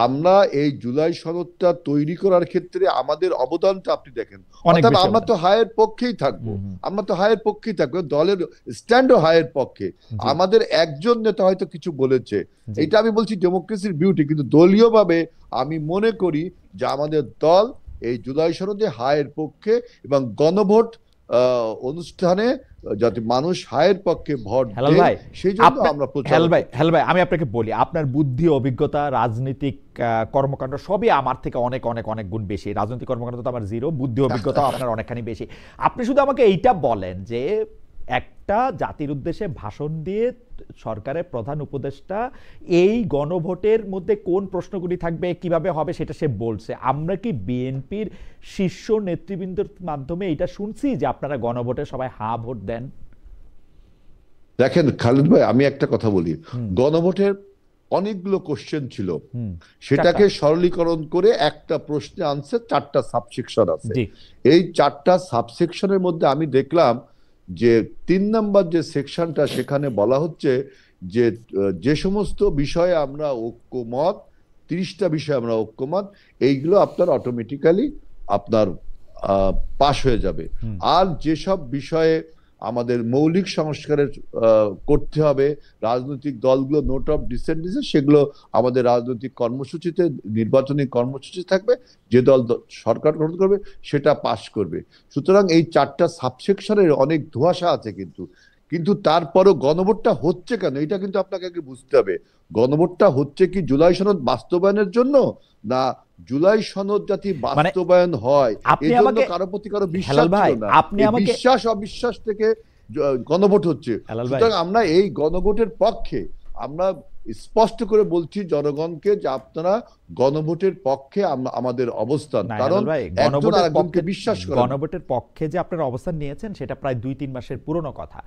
আমরা এই জুলাই সনদটা তৈরি করার ক্ষেত্রে আমাদের অবদানটা আপনি দেখেন, অর্থাৎ আমরা তো হায়ের পক্ষেই থাকবো, দলের স্ট্যান্ডও হায়ের পক্ষে। আমাদের একজন নেতা হয়তো কিছু বলেছে, এটা আমি বলছি ডেমোক্রেসির বিউটি, কিন্তু দলীয়ভাবে আমি মনে করি যে আমাদের দল এই জুলাই সনদে হায়ের পক্ষে, এবং গণভোট অনুষ্ঠানে যাতে মানুষ হায়ের পক্ষে ভোট দেয়, সেই জন্য আমরা হেলাল ভাই আমি আপনাকে বলি, আপনার বুদ্ধি, অভিজ্ঞতা, রাজনৈতিক কর্মকাণ্ড সবই আমার থেকে অনেক অনেক অনেক গুণ বেশি। রাজনৈতিক কর্মকাণ্ড তো আমার জিরো, বুদ্ধি অভিজ্ঞতা আপনার অনেকখানি বেশি। আপনি শুধু আমাকে এইটা বলেন যে একটা জাতির উদ্দেশ্যে ভাষণ দিয়ে সরকারের প্রধান উপদেষ্টা এই গণভোটের মধ্যে কোন প্রশ্নগুলি থাকবে, কিভাবে হবে সেটা সে বলছে। আমরা কি বিএনপির শীর্ষ নেতৃবৃন্দের মাধ্যমে এটা শুনছি যে আপনারা গণভোটে সবাই হা ভোট দেন? দেখেন খালিদ ভাই, আমি একটা কথা বলি, গণভোটের অনেকগুলো কোশ্চেন ছিল, হুম, সেটাকে সরলীকরণ করে একটা প্রশ্নে আনসার 4টা সাবসেকশন আছে। জি এই 4টা সাবসেকশনের মধ্যে আমি দেখলাম যে 3 নাম্বার যে সেকশনটা, সেখানে বলা হচ্ছে যে যে সমস্ত বিষয়ে আমরা ঐক্যমত, 30টা বিষয়ে আমরা ঐক্যমত, এইগুলো আপনার অটোমেটিক্যালি আপনার পাশ হয়ে যাবে। হুম, আর যেসব বিষয়ে আমাদের মৌলিক সংস্কারের করতে হবে, রাজনৈতিক দলগুলো নোট অফ ডিসেন্ট দিয়েছে, সেগুলো আমাদের রাজনৈতিক কর্মসূচিতে, নির্বাচনী কর্মসূচি থাকবে, যে দল সরকার গঠন করবে সেটা পাশ করবে। সুতরাং এই 4টা সাবসেকশনের অনেক ধোঁয়াশা আছে, কিন্তু তারপরও গণভোটটা হচ্ছে কেন, এটা কিন্তু আপনাকে আগে বুঝতে হবে। গণভোটটা হচ্ছে কি জুলাই সনদ বাস্তবায়নের জন্য, না জুলাই সনদ যাতে বাস্তবায়ন হয় আপনি এই জন্য আমাকে কারো প্রতি কারো বিশ্বাস হেলাল ভাই, ছিল না। আপনি এই আমাকে বিশ্বাস অবিশ্বাস থেকে গণভোট হচ্ছে। হেলাল ভাই, সুতরাং আমরা এই গণভোটের পক্ষে, আমরা স্পষ্ট করে বলছি জনগণকে যে আপনারা গণভোটের পক্ষে আমাদের অবস্থান, না কারণ হেলাল ভাই, একজন গণভোটের আরেকজনকে পক্ষে, বিশ্বাস করে। গণভোটের পক্ষে যে আপনারা অবস্থান নিয়েছেন সেটা প্রায় 2-3 মাসের পুরনো কথা।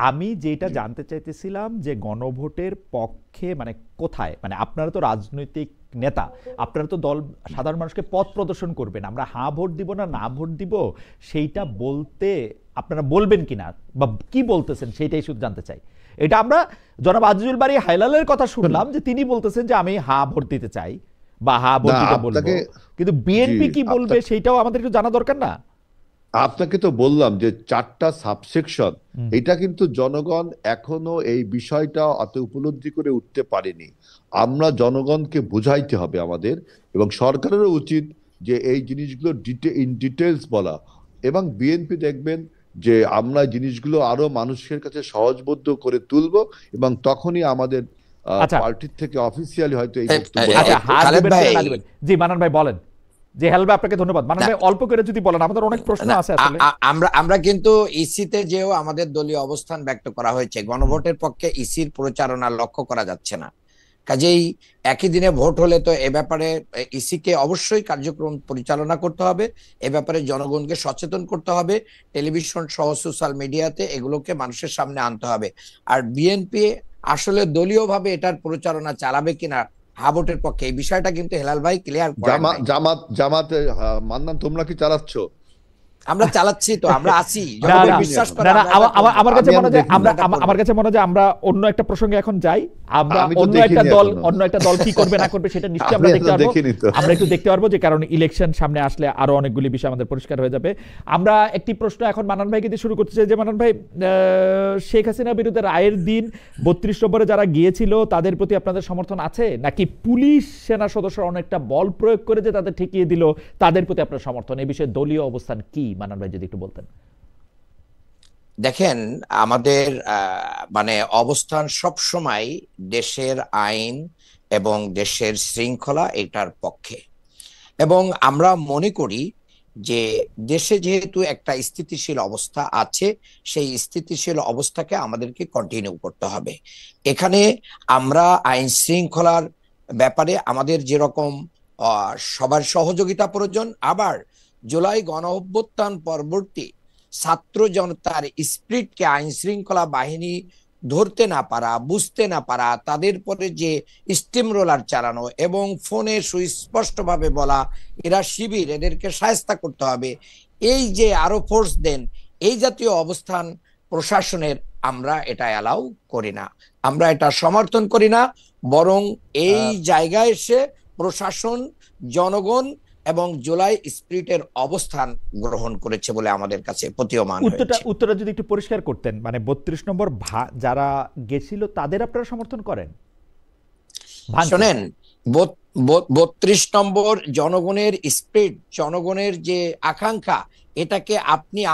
আমি যেটা জানতে চাইতেছিলাম যে গণভোটের পক্ষে মানে কোথায়, মানে আপনারা তো রাজনৈতিক নেতা, আপনারা তো দল সাধারণ মানুষকে পথ প্রদর্শন করবেন, আমরা হ্যাঁ ভোট দিব না না ভোট দিব সেইটা বলতে আপনারা বলবেন কিনা বা কি বলতেছেন সেইটাই শুধু জানতে চাই। এটা আমরা জনাব আজিজুল বারী হায়লালের কথা শুনলাম যে তিনি বলতেছেন যে আমি হ্যাঁ ভোট দিতে চাই বা হ্যাঁ ভোট দিতে বলবো, কিন্তু বিএনপি কি বলবে সেইটাও আমাদের একটু জানা দরকার না? আপনাকে তো বললাম যে 4টা সাবসেকশন, এটা কিন্তু জনগণ এখনো এই বিষয়টা অত উপলব্ধি করে উঠতে পারেনি। আমরা জনগণকে বুঝাইতে হবে আমাদের, এবং সরকারেরও উচিত যে এই জিনিসগুলো ইন ডিটেলস বলা। এবং বিএনপি দেখবেন যে আমরা জিনিসগুলো আরো মানুষের কাছে সহজবোধ্য করে তুলবো, এবং তখনই আমাদের আচ্ছা পার্টির থেকে অফিসিয়ালি হয়তো এই বক্তব্য আচ্ছা, হাত খালেদ দিবেন ভাই, কি না দিবেন? জি মানান ভাই বলেন। জি হেলাল ভাই আপনাকে ধন্যবাদ। মানান ভাই অল্প করে যদি বলেন, আমাদের অনেক প্রশ্ন আছে আসলে। আমরা কিন্তু ইসিতে যেও আমাদের দলীয় অবস্থান ব্যক্ত করা হয়েছে, গণভোটের পক্ষে ইসির প্রচারণা লক্ষ্য করা যাচ্ছে না। কাজেই একই দিনে ভোট হলে তো এ ব্যাপারে ইসিকে অবশ্যই কার্যক্রম পরিচালনা করতে হবে, এ ব্যাপারে জনগণকে সচেতন করতে হবে, টেলিভিশন সহ সোশ্যাল মিডিয়াতে এগুলোকে মানুষের সামনে আনতে হবে। আর বিএনপি আসলে দলীয়ভাবে এটার প্রচারণা চালাবে কিনা হ্যাঁ ভোটের পক্ষে, এই বিষয়টা কিন্তু হেলাল ভাই ক্লিয়ার করেন নাই। জামাতে মান্নান, তোমরা কি চালাচ্ছ? আমরা চালাচ্ছি তো, আমরা আছি, না জনগণ না বিশ্বাস করে। না না, আমার কাছে মনে হয় আমি আমার কাছে মনে হয় যে আমরা অন্য একটা প্রসঙ্গে এখন যাই। আমরা আমি তো অন্য দেখিনি একটা দল কি করবে না করবে সেটা নিশ্চয়ই আমরা আমি দেখতে এখনো পারবো। দেখিনি তো। আমরা একটু দেখতে পারবো, যে কারণ ইলেকশন সামনে আসলে আরো অনেকগুলি বিষয় আমাদের পরিষ্কার হয়ে যাবে। আমরা একটি প্রশ্ন এখন মানান ভাইকে দিয়ে শুরু করতে চাই যে মানান ভাই, শেখ হাসিনা বিরুদ্ধে রায়ের দিন 32 নম্বরে যারা গিয়েছিল তাদের প্রতি আপনাদের সমর্থন আছে, নাকি পুলিশ সেনা সদস্যরা অনেকটা বল প্রয়োগ করে যে তাদের ঠেকিয়ে দিল তাদের প্রতি আপনার সমর্থন? এই বিষয়ে দলীয় অবস্থান কি মানান ভাই যদি একটু বলতেন। দেখেন, আমাদের মানে অবস্থান সব সময় দেশের আইন এবং দেশের শৃঙ্খলা এটার পক্ষে, এবং আমরা মনে করি যে দেশে যেহেতু একটা স্থিতিশীল অবস্থা আছে, সেই স্থিতিশীল অবস্থাকে আমাদেরকে কন্টিনিউ করতে হবে। এখানে আমরা আইন শৃঙ্খলার ব্যাপারে আমাদের যেরকম সবার সহযোগিতা প্রয়োজন, আবার জুলাই গণ অভ্যুত্থান পরবর্তী ছাত্র জনতার স্পিরিটকে আইন শৃঙ্খলা বাহিনী ধরতে না পারা, বুঝতে না পারা, তাদের পরে যে স্টিম রোলার চালানো এবং ফোনে সুস্পষ্টভাবে বলা এরা শিবির, এদেরকে শায়েস্তা করতে হবে, এই যে আরো ফোর্স দেন, এই জাতীয় অবস্থান প্রশাসনের আমরা এটা অ্যালাউ করি না, আমরা এটা সমর্থন করি না। বরং এই জায়গায় এসে প্রশাসন, জনগণ এবং জুলাই স্পিরিটের অবস্থান গ্রহণ করেছে বলে আমাদের কাছে প্রতীয়মান হয়েছে। উত্তরটা যদি একটু পরিষ্কার করতেন, মানে 32 নম্বর যারা গেছিল তাদের আপনারা সমর্থন করেন? শোনেন, 32 নম্বর জনগণের স্পিরিট, জনগণের যে আকাঙ্ক্ষা, এটাকে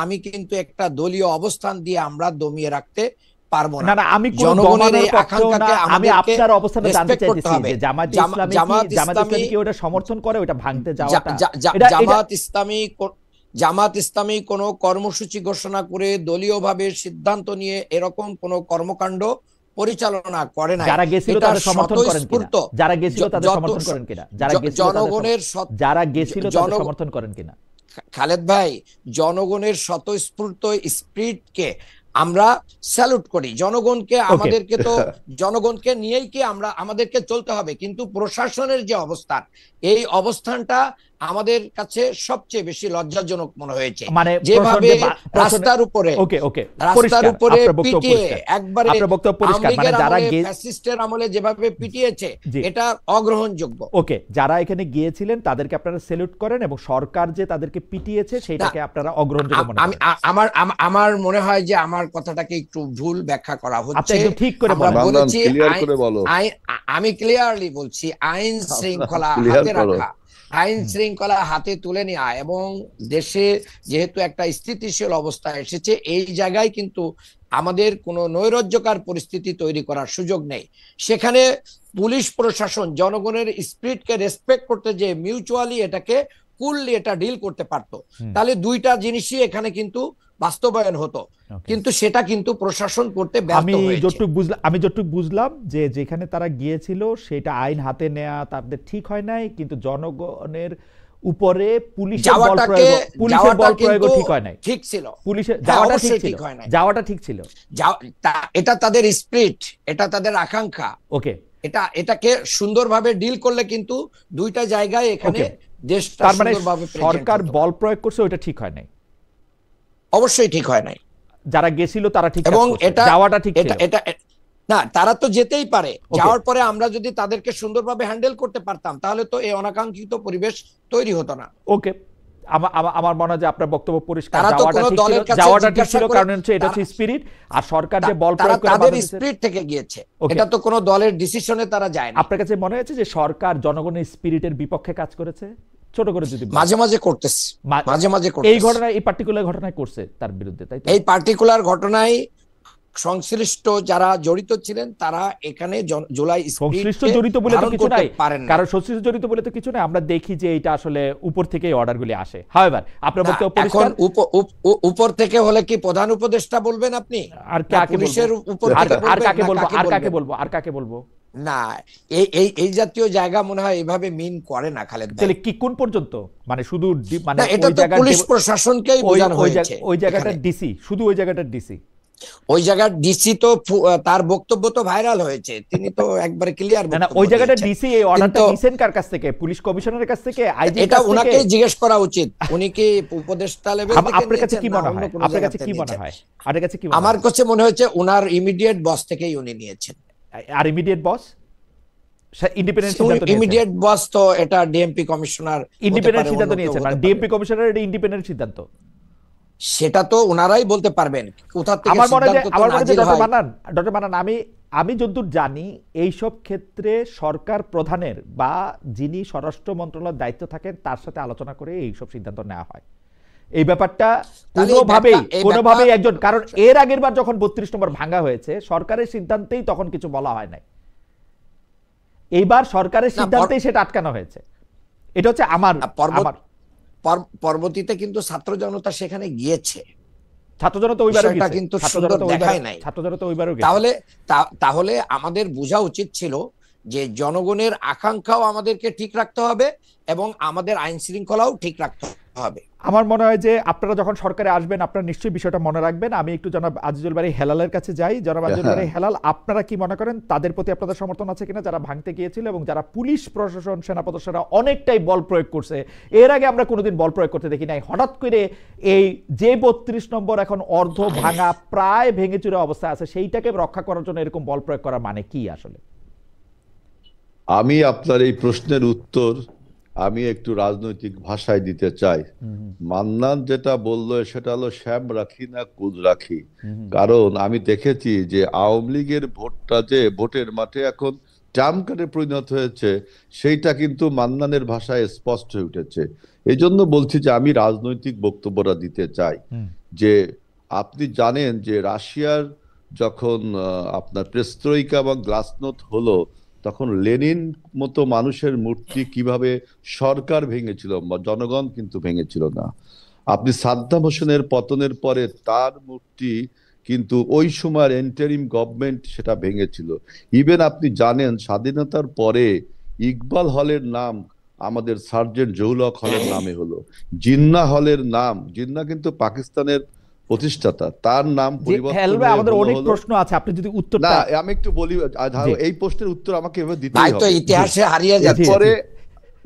আমি কিন্তু একটা দলীয় অবস্থান দিয়ে আমরা দমিয়ে রাখতে পারবো না। না আমি জনগণের এই আকাঙ্ক্ষাকে আমি আপনার অবস্থানটা জানতে চাইতেছি যে জামায়াত ইসলামী কি ওটা সমর্থন করে, ওটা ভাঙতে যাওয়াটা? জামাত ইসলামী কোনো কর্মসূচি ঘোষণা করে দলীয়ভাবে সিদ্ধান্ত নিয়ে এরকম কোনো কর্মকাণ্ড পরিচালনা করে না। যারা গেছিল তাদের সমর্থন করেন কিনা? যারা গেছিল তাদের সমর্থন করেন কিনা? যারা গেছিল তাদের সমর্থন করেন কিনা? খালেদ ভাই, জনগণের স্বতঃস্ফূর্ত স্পিরিটকে আমরা স্যালুট করি জনগণকে, আমাদেরকে তো জনগণকে নিয়েই কি আমাদেরকে চলতে হবে, কিন্তু প্রশাসনের যে অবস্থান, এই অবস্থানটা আমাদের কাছে সবচেয়ে বেশি লজ্জাজনক মনে হয়েছে। মানে যেভাবে রাস্তার উপরে পিটিয়ে একবারে ফ্যাসিস্টের আমলে যেভাবে পিটিয়েছে, এটা অগ্রহণযোগ্য। ওকে, যারা এখানে গিয়েছিলেন তাদেরকে আপনারা স্যালুট করেন এবং সরকার যে তাদেরকে পিটিয়েছে সেটাকে আপনারা অগ্রহণযোগ্য মনে করেন। আমার মনে হয় যে আমার কথাটাকে একটু ভুল ব্যাখ্যা করা হচ্ছে। ঠিক করে বলেছি, আমি ক্লিয়ারলি বলছি, আইন শৃঙ্খলা হাতে রাখা, আইন শৃঙ্খলা হাতে তুলে নেওয়া এবং দেশে যেহেতু একটা স্থিতিশীল অবস্থা এসেছে, এই জায়গায় কিন্তু আমাদের কোনো নৈরাজ্যকর পরিস্থিতি তৈরি করার সুযোগ নেই। সেখানে পুলিশ প্রশাসন জনগণের স্পিরিটকে রেসপেক্ট করতে, যে মিউচুয়ালি এটাকে কুললি এটা ডিল করতে পারতো, তাহলে দুইটা জিনিসই এখানে কিন্তু বাস্তবায়ন হতো, কিন্তু সেটা কিন্তু প্রশাসন করতে ব্যর্থ হয়েছে। আমি যতটুকু বুঝলাম যে যেখানে তারা গিয়েছিল সেটা আইন হাতে নেওয়া তাদের ঠিক হয় নাই, কিন্তু জনগণের উপরে পুলিশের বল প্রয়োগ ঠিক হয় নাই। ঠিক ছিল, পুলিশের যাওয়াটা ঠিক ছিল, এটা তাদের স্পিরিট, এটা তাদের আকাঙ্ক্ষা। ওকে, এটাকে সুন্দরভাবে ডিল করলে কিন্তু দুইটা জায়গায় এখানে দেশটা সুন্দরভাবে সরকার বল প্রয়োগ করছে, ওইটা ঠিক হয় নাই। অবশ্যই ঠিক হয় নাই। যারা গেছিল তারা ঠিক, এবং এটা যাওয়াটা ঠিক ছিল না, তারা তো যেতেই পারে। যাওয়ার পরে আমরা যদি তাদেরকে সুন্দরভাবে হ্যান্ডেল করতে পারতাম, তাহলে তো এই অনাকাঙ্ক্ষিত পরিবেশ তৈরি হতো না। ওকে, আমার মনে হয় যে আপনার বক্তব্য পরিষ্কার। যাওয়াটা ঠিক ছিল, কারণ হচ্ছে এটা হচ্ছে স্পিরিট, আর সরকার যে বল প্রয়োগ করে তাদের স্পিরিট থেকে গিয়েছে, এটা তো কোনো দলের ডিসিশনে তারা যায় না। আপনার কাছে মনে হয়েছে যে সরকার জনগণের স্পিরিটের বিপক্ষে কাজ করেছে? ছোট করে যদি মাঝে মাঝে করতেছে, এই ঘটনায়, এই পার্টিকুলার ঘটনায় করছে তার বিরুদ্ধে, তাই তো? এই পার্টিকুলার ঘটনায় সংশ্লিষ্ট যারা জড়িত ছিলেন তারা এখানে জুলাই সংশ্লিষ্ট জড়িত বলে তো কিছু নাই, কারণ সংশ্লিষ্ট জড়িত বলে তো কিছু নাই। আমরা দেখি যে এটা আসলে উপর থেকে অর্ডারগুলি আসে। হাওয়েভার আপনার বক্তব্য পরিষ্কার। উপর থেকে হলে কি প্রধান উপদেষ্টা বলবেন আপনি? আর কাকে বলবো? আর কাকে বলবো? না, এই জাতীয় জায়গা মনে হয় এভাবে মিন করে না খালেদ ভাই। তাহলে কি কোন পর্যন্ত? মানে শুধু মানে এটা তো পুলিশ প্রশাসনকেই বোঝানো হয়েছে। ওই জায়গাটা ডিসি, শুধু ওই জায়গাটা ডিসি, ওই জায়গার ডিসি তো তার বক্তব্য তো ভাইরাল হয়েছে, তিনি তো একবারে ক্লিয়ার। না, ওই জায়গাটা ডিসি এই অর্ডারটা নিছেন কার কাছ থেকে? পুলিশ কমিশনারের কাছ থেকে, আইজি? এটা উনাকে জিজ্ঞেস করা উচিত, উনি কি উপদেষ্টা লেভেল থেকে? আপনার কাছে কি মনে হয়? আপনার কাছে কি মনে হয়? আপনার কাছে কি মনে হয়? আমার কাছে মনে হচ্ছে উনার ইমিডিয়েট বস থেকেই উনি নিয়েছেন। আর ইমিডিয়েট বস ইন্ডিপেন্ডেন্ট সিদ্ধান্ত নিয়েছেন? ইমিডিয়েট বস তো এটা ডিএমপি কমিশনার ইন্ডিপেন্ডেন্ট সিদ্ধান্ত নিয়েছেন, মানে ডিএমপি কমিশনার এটা ইন্ডিপেন্ডেন্ট সিদ্ধান্ত, সেটা তো ওনারাই বলতে পারবেন কোথা থেকে আমার মনে হয়। ডক্টর মান্নান, আমি যতদূর জানি এইসব ক্ষেত্রে সরকার প্রধানের বা যিনি স্বরাষ্ট্র মন্ত্রণালয়ের দায়িত্ব থাকেন তার সাথে আলোচনা করে এইসব সিদ্ধান্ত নেওয়া হয়। এই ব্যাপারটা কোনোভাবেই একজন, কারণ এর আগের বার যখন 32 নম্বর ভাঙা হয়েছে সরকারের সিদ্ধান্তেই তখন কিছু বলা হয় নাই, এইবার সরকারের সিদ্ধান্তেই সেটা আটকানো হয়েছে। এটা হচ্ছে আমার পরবর্তীতে কিন্তু ছাত্র জনতা সেখানে গিয়েছে, ছাত্র জনতা ওইবারও গেছে, কিন্তু সুন্দর দেখায় নাই। ছাত্র জনতা ওইবারও গেছে। তাহলে আমাদের বোঝা উচিত ছিল যে জনগণের আকাঙ্ক্ষাও আমাদেরকে ঠিক রাখতে হবে এবং আমাদের আইন শৃঙ্খলাও ঠিক রাখতে হবে। আমার মনে হয় যে আপনারা যখন সরকারে আসবেন আপনারা নিশ্চয়ই বিষয়টা মনে রাখবেন। আমি একটু জনাব আজিজুল বারী হেলালের কাছে যাই। জনাব আজিজুল বারী হেলাল, আপনারা কি মনে করেন তাদের প্রতি আপনাদের সমর্থন আছে কিনা যারা ভাঙতে গিয়েছিল এবং যারা পুলিশ প্রশাসন সেনা সদস্যরা অনেকটাই বল প্রয়োগ করছে? এর আগে আমরা কোনোদিন বল প্রয়োগ করতে দেখি নাই। হঠাৎ করে এই যে 32 নম্বর এখন অর্ধ ভাঙা প্রায় ভেঙে চুরে অবস্থায় আছে, সেইটাকে রক্ষা করার জন্য এরকম বল প্রয়োগ করার মানে কি আসলে? আমি আপনার এই প্রশ্নের উত্তর আমি একটু রাজনৈতিক ভাষায় দিতে চাই। মান্নান যেটা বললো সেটা হলো শ্যাম রাখি না কুদ রাখি। কারণ আমি দেখেছি যে আওয়ামী লীগের ভোটটা যে ভোটের মাঠে এখন ট্রাম্প কার্ডে পরিণত হয়েছে, সেইটা কিন্তু মান্নানের ভাষায় স্পষ্ট হয়ে উঠেছে। এই জন্য বলছি যে আমি রাজনৈতিক বক্তব্যটা দিতে চাই যে আপনি জানেন যে রাশিয়ার যখন আপনার পেরেস্ত্রোইকা এবং গ্লাসনোস্ট হলো, তখন লেনিন মতো মানুষের মূর্তি কিভাবে সরকার ভেঙেছিল, জনগণ কিন্তু ভেঙেছিল না। আপনি সাদ্দাম হোসেনের পতনের পরে তার মূর্তি কিন্তু ওই সময়ের ইন্টারিম গভর্নমেন্ট সেটা ভেঙেছিল। ইভেন আপনি জানেন স্বাধীনতার পরে ইকবাল হলের নাম আমাদের সার্জেন্ট জহুল হক হলের নামে হলো। জিন্নাহ হলের নাম, জিন্নাহ কিন্তু পাকিস্তানের প্রতিষ্ঠাতা, তার নাম পরিবর্তন হয়ে আমাদের অনেক হলো। প্রশ্ন আছে, আপনি যদি উত্তরটা না আমি একটু বলি, এই প্রশ্নের উত্তর আমাকে এভাবে ভাই দিতেই তো হবে। ইতিহাসে হারিয়ে যাচ্ছে। এরপরে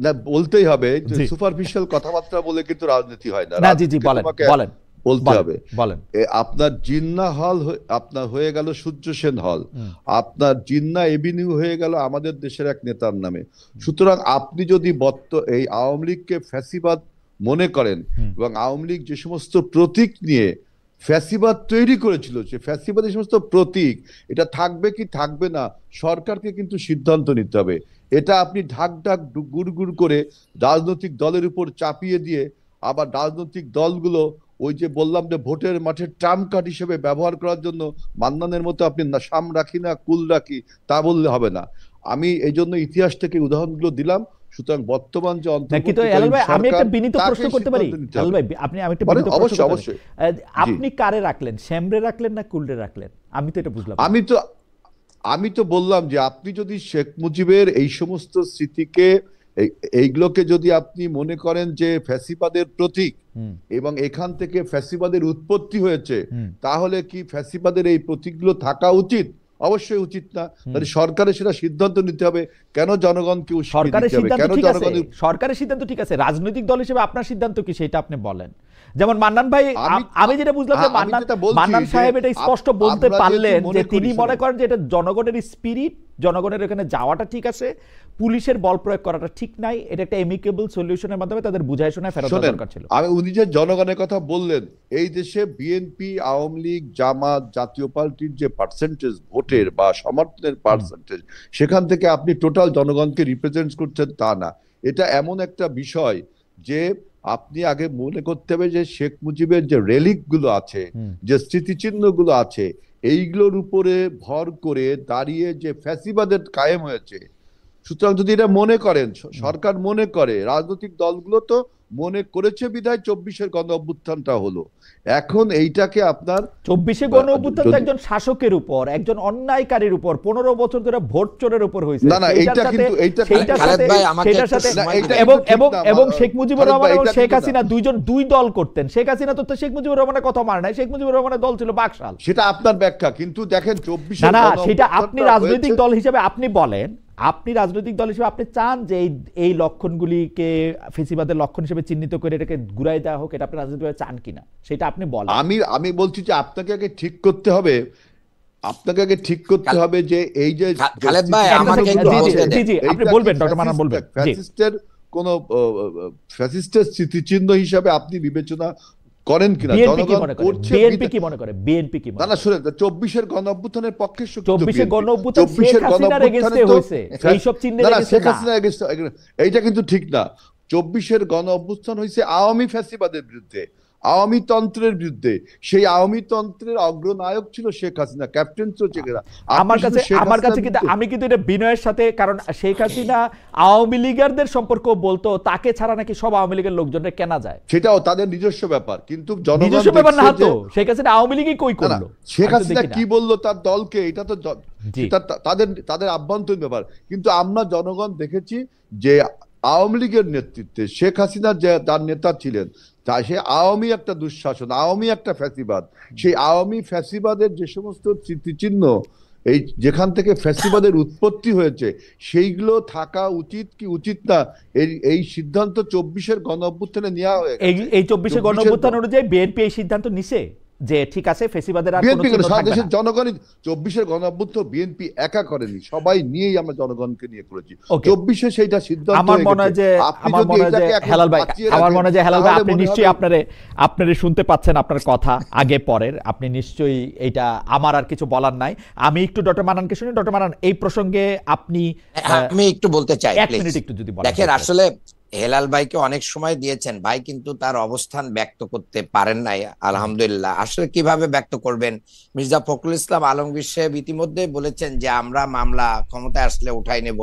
না বলতেই হবে, জি। সুপারফিশিয়াল কথাবার্তা বলে কিন্তু রাজনীতি হয় না। না, জি জি, রাজনীতিকে বলেন তোমাকে বলেন বলতে বলেন, হবে। বলেন। আপনার জিন্নাহ হল আপনার হয়ে গেল সূর্য সেন হল, আপনার জিন্নাহ এভিনিউ হয়ে গেল আমাদের দেশের এক নেতার নামে। সুতরাং আপনি যদি এই আওয়ামী লীগকে ফ্যাসিবাদ মনে করেন এবং আওয়ামী লীগ যে সমস্ত প্রতীক নিয়ে ফ্যাসিবাদ তৈরি করেছিল, যে ফ্যাসিবাদের সমস্ত প্রতীক এটা থাকবে কি থাকবে না সরকারকে কিন্তু সিদ্ধান্ত নিতে হবে। এটা আপনি ঢাক ঢাক গুড় করে রাজনৈতিক দলের উপর চাপিয়ে দিয়ে আবার রাজনৈতিক দলগুলো ওই যে বললাম যে ভোটের মাঠে ট্রাম্প কার্ড হিসেবে ব্যবহার করার জন্য মান্নানের মতো আপনি না সাম রাখি না কুল রাখি তা বললে হবে না। আমি এই জন্য ইতিহাস থেকে উদাহরণগুলো দিলাম। সুতরাং বর্তমান যে আমি একটা বিনীত প্রশ্ন করতে পারি? আপনি আমি একটা বিনীত প্রশ্ন করতে পারি? আপনি কারে রাখলেন, শ্যামরে রাখলেন না কুলরে রাখলেন? আমি তো এটা বুঝলাম। আমি তো বললাম যে আপনি যদি শেখ মুজিবের এই সমস্ত স্মৃতিকে এইগুলোকে যদি আপনি মনে করেন যে ফ্যাসিবাদের প্রতীক এবং এখান থেকে ফ্যাসিবাদের উৎপত্তি হয়েছে, তাহলে কি ফ্যাসিবাদের এই প্রতীকগুলো থাকা উচিত? অবশ্যই উচিত না। তাহলে সরকারের সেটা সিদ্ধান্ত নিতে হবে। কেন জনগণকে সরকারের সিদ্ধান্ত ঠিক আছে, রাজনৈতিক দল হিসেবে আপনার সিদ্ধান্ত কি সেটা আপনি বলেন। যেমন মান্নান ভাই, আমি যেটা বুঝলাম যে মান্নান সাহেব এটা স্পষ্ট বলতে পারলেন যে তিনি মনে করেন যে এটা জনগণের স্পিরিট, জনগণের এখানে যাওয়াটা ঠিক আছে, পুলিশের বল প্রয়োগ করাটা ঠিক নাই, এটা একটা এমিকেবল সলিউশনের মাধ্যমে তাদের বুঝায় শোনায় ফেরত দেওয়া দরকার ছিল। উনি যে জনগণের কথা বললেন, এই দেশে বিএনপি, আওয়ামী লীগ, জামাত, জাতীয় পার্টির যে পার্সেন্টেজ ভোটের বা সমর্থনের পার্সেন্টেজ, সেখান থেকে আপনি টোটাল জনগণকে রিপ্রেজেন্ট করছেন তা না। এটা এমন একটা বিষয় যে আপনি আগে মনে করতে হবে যে শেখ মুজিবের যে রেলিক গুলো আছে, যে স্মৃতিচিহ্ন গুলো আছে, এইগুলোর উপরে ভর করে দাঁড়িয়ে যে ফ্যাসিবাদের কায়েম হয়েছে। সুতরাং যদি এটা মনে করেন, সরকার মনে করে, রাজনৈতিক দলগুলো তো মনে করেছে বিধায় 24-এর গণ অভ্যুত্থানটা হলো। এখন এইটাকে আপনার 24-এ গণ অভ্যুত্থান তো একজন শাসকের উপর, একজন অন্যায়কারীর উপর 15 বছর ধরে ভোট চোরের উপর হয়েছে। না এইটা কিন্তু এবং শেখ মুজিবুর রহমান এবং শেখ হাসিনা দুই দল করতেন। শেখ হাসিনা তো শেখ মুজিবুর রহমানের কথা মানে নাই, শেখ মুজিবুর রহমানের দল ছিল বাকশাল। সেটা আপনার ব্যাখ্যা, কিন্তু দেখেন 24 না সেটা আপনি রাজনৈতিক দল হিসেবে আপনি বলেন, আপনি রাজনৈতিক দল হিসেবে আপনি চান যে এই লক্ষণগুলিকে ফেসিবাদের লক্ষণ হিসেবে চিহ্নিত করে এটাকে ঘুরাই দেওয়া হোক, এটা আপনি রাজনৈতিকভাবে চান কিনা সেটা আপনি বলেন। আমি বলছি যে আপনাকে আগে ঠিক করতে হবে, যে এই যে খালেদ ভাই আমাকে আপনি বলবেন, ডক্টর মান্নান বলবেন, ফ্যাসিস্টের কোন ফ্যাসিস্টের স্মৃতিচিহ্ন হিসাবে আপনি বিবেচনা করেন কিনা? জনগণ করছে, বিএনপি কি মনে করে? বিএনপি কি মনে করে? না শুনেন, 24-এর গণ অভ্যুত্থানের পক্ষে 24-এর গণ অভ্যুত্থান শেখ হাসিনার এগেইনস্টে হয়েছে, এই সব চিহ্নের এগেইনস্টে শেখ হাসিনার এগেইনস্টে, এইটা কিন্তু ঠিক না। 24-এর গণ অভ্যুত্থান হয়েছে আওয়ামী ফ্যাসিবাদের বিরুদ্ধে, আওয়ামী তন্ত্রের বিরুদ্ধে। সেই আওয়ামী তন্ত্রের অগ্রনায়ক ছিল শেখ হাসিনা, ক্যাপ্টেন চৌধুরী। আমার কাছে কিন্তু আমি কিন্তু এটা বিনয়ের সাথে, কারণ শেখ হাসিনা আওয়ামী লীগারদের সম্পর্ক বলতো, তাকে ছাড়া নাকি সব আওয়ামী লীগের লোকজনকে কেনা যায়, সেটাও তাদের নিজস্ব ব্যাপার। কিন্তু নিজস্ব ব্যাপার না তো, শেখ হাসিনা আওয়ামী লীগই কই করলো, শেখ হাসিনা কি বললো তার দলকে, এটা তো তাদের আভ্যন্তরীণ ব্যাপার। কিন্তু আমরা জনগণ দেখেছি যে আওয়ামী লীগের নেতৃত্বে শেখ হাসিনা যে তার নেতা ছিলেন, তা সে আওয়ামী একটা দুঃশাসন, আওয়ামী একটা ফ্যাসিবাদ। সেই আওয়ামী ফ্যাসিবাদের যে সমস্ত স্মৃতিচিহ্ন, এই যেখান থেকে ফ্যাসিবাদের উৎপত্তি হয়েছে, সেইগুলো থাকা উচিত কি উচিত না, এই সিদ্ধান্ত 24-এর গণ অভ্যুত্থানে নেওয়া হয়েছে। এই 24-এর গণ অভ্যুত্থান অনুযায়ী বিএনপি এই সিদ্ধান্ত নিছে যে ঠিক আছে ফ্যাসিবাদের আর কোনো চিহ্ন থাকবে না। জনগণই 24-এর গণ অভ্যুত্থান বিএনপি একা করেনি, সবাই নিয়েই আমরা জনগণকে নিয়ে করেছি। 24-এ সেইটা সিদ্ধান্ত। আমার মনে হয় যে হেলাল ভাই, আপনি নিশ্চয়ই আপনারে শুনতে পাচ্ছেন আপনার কথা আগে পরের, আপনি নিশ্চয়ই এটা, আমার আর কিছু বলার নাই। আমি একটু ডক্টর মান্নানকে শুনি। ডক্টর মান্নান, এই প্রসঙ্গে আমি একটু বলতে চাই, এক মিনিট একটু যদি বলেন। দেখেন, আসলে হেলাল ভাইকে অনেক সময় দিয়েছেন, ভাই কিন্তু তার অবস্থান ব্যক্ত করতে পারেন নাই, আলহামদুলিল্লাহ। আসলে কিভাবে ব্যক্ত করবেন? মির্জা ফখরুল ইসলাম আলমগীর সাহেব ইতিমধ্যে বলেছেন যে আমরা মামলা ক্ষমতায় আসলে উঠাই নেব,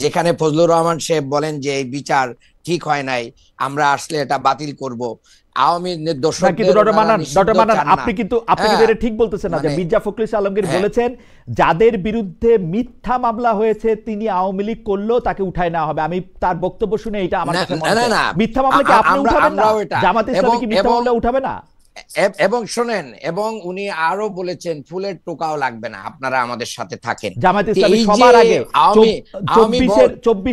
যেখানে ফজলুর রহমান সাহেব বলেন যে এই বিচার ঠিক হয় নাই, আমরা আসলে এটা বাতিল করব। আওয়ামী আপনি কিন্তু এটা ঠিক বলতেছেন না যে মির্জা ফখরুল ইসলাম আলমগীর বলেছেন যাদের বিরুদ্ধে মিথ্যা মামলা হয়েছে তিনি আওয়ামী লীগ করলেও তাকে উঠায় নেওয়া হবে। আমি তার বক্তব্য শুনে এটা আমার কাছে মনে হয় মিথ্যা মামলা কি আপনি উঠাবেন না? জামাত ইসলামী কি মিথ্যা মামলা উঠাবে না? এবং শোনেন, এবং উনি আরো বলেছেন ফুলের টোকাও লাগবে না, আপনারা আমাদের সাথে থাকেন। জামায়াত ইসলামী এই যে সবার আগে আওয়ামী আওয়ামী ভোট,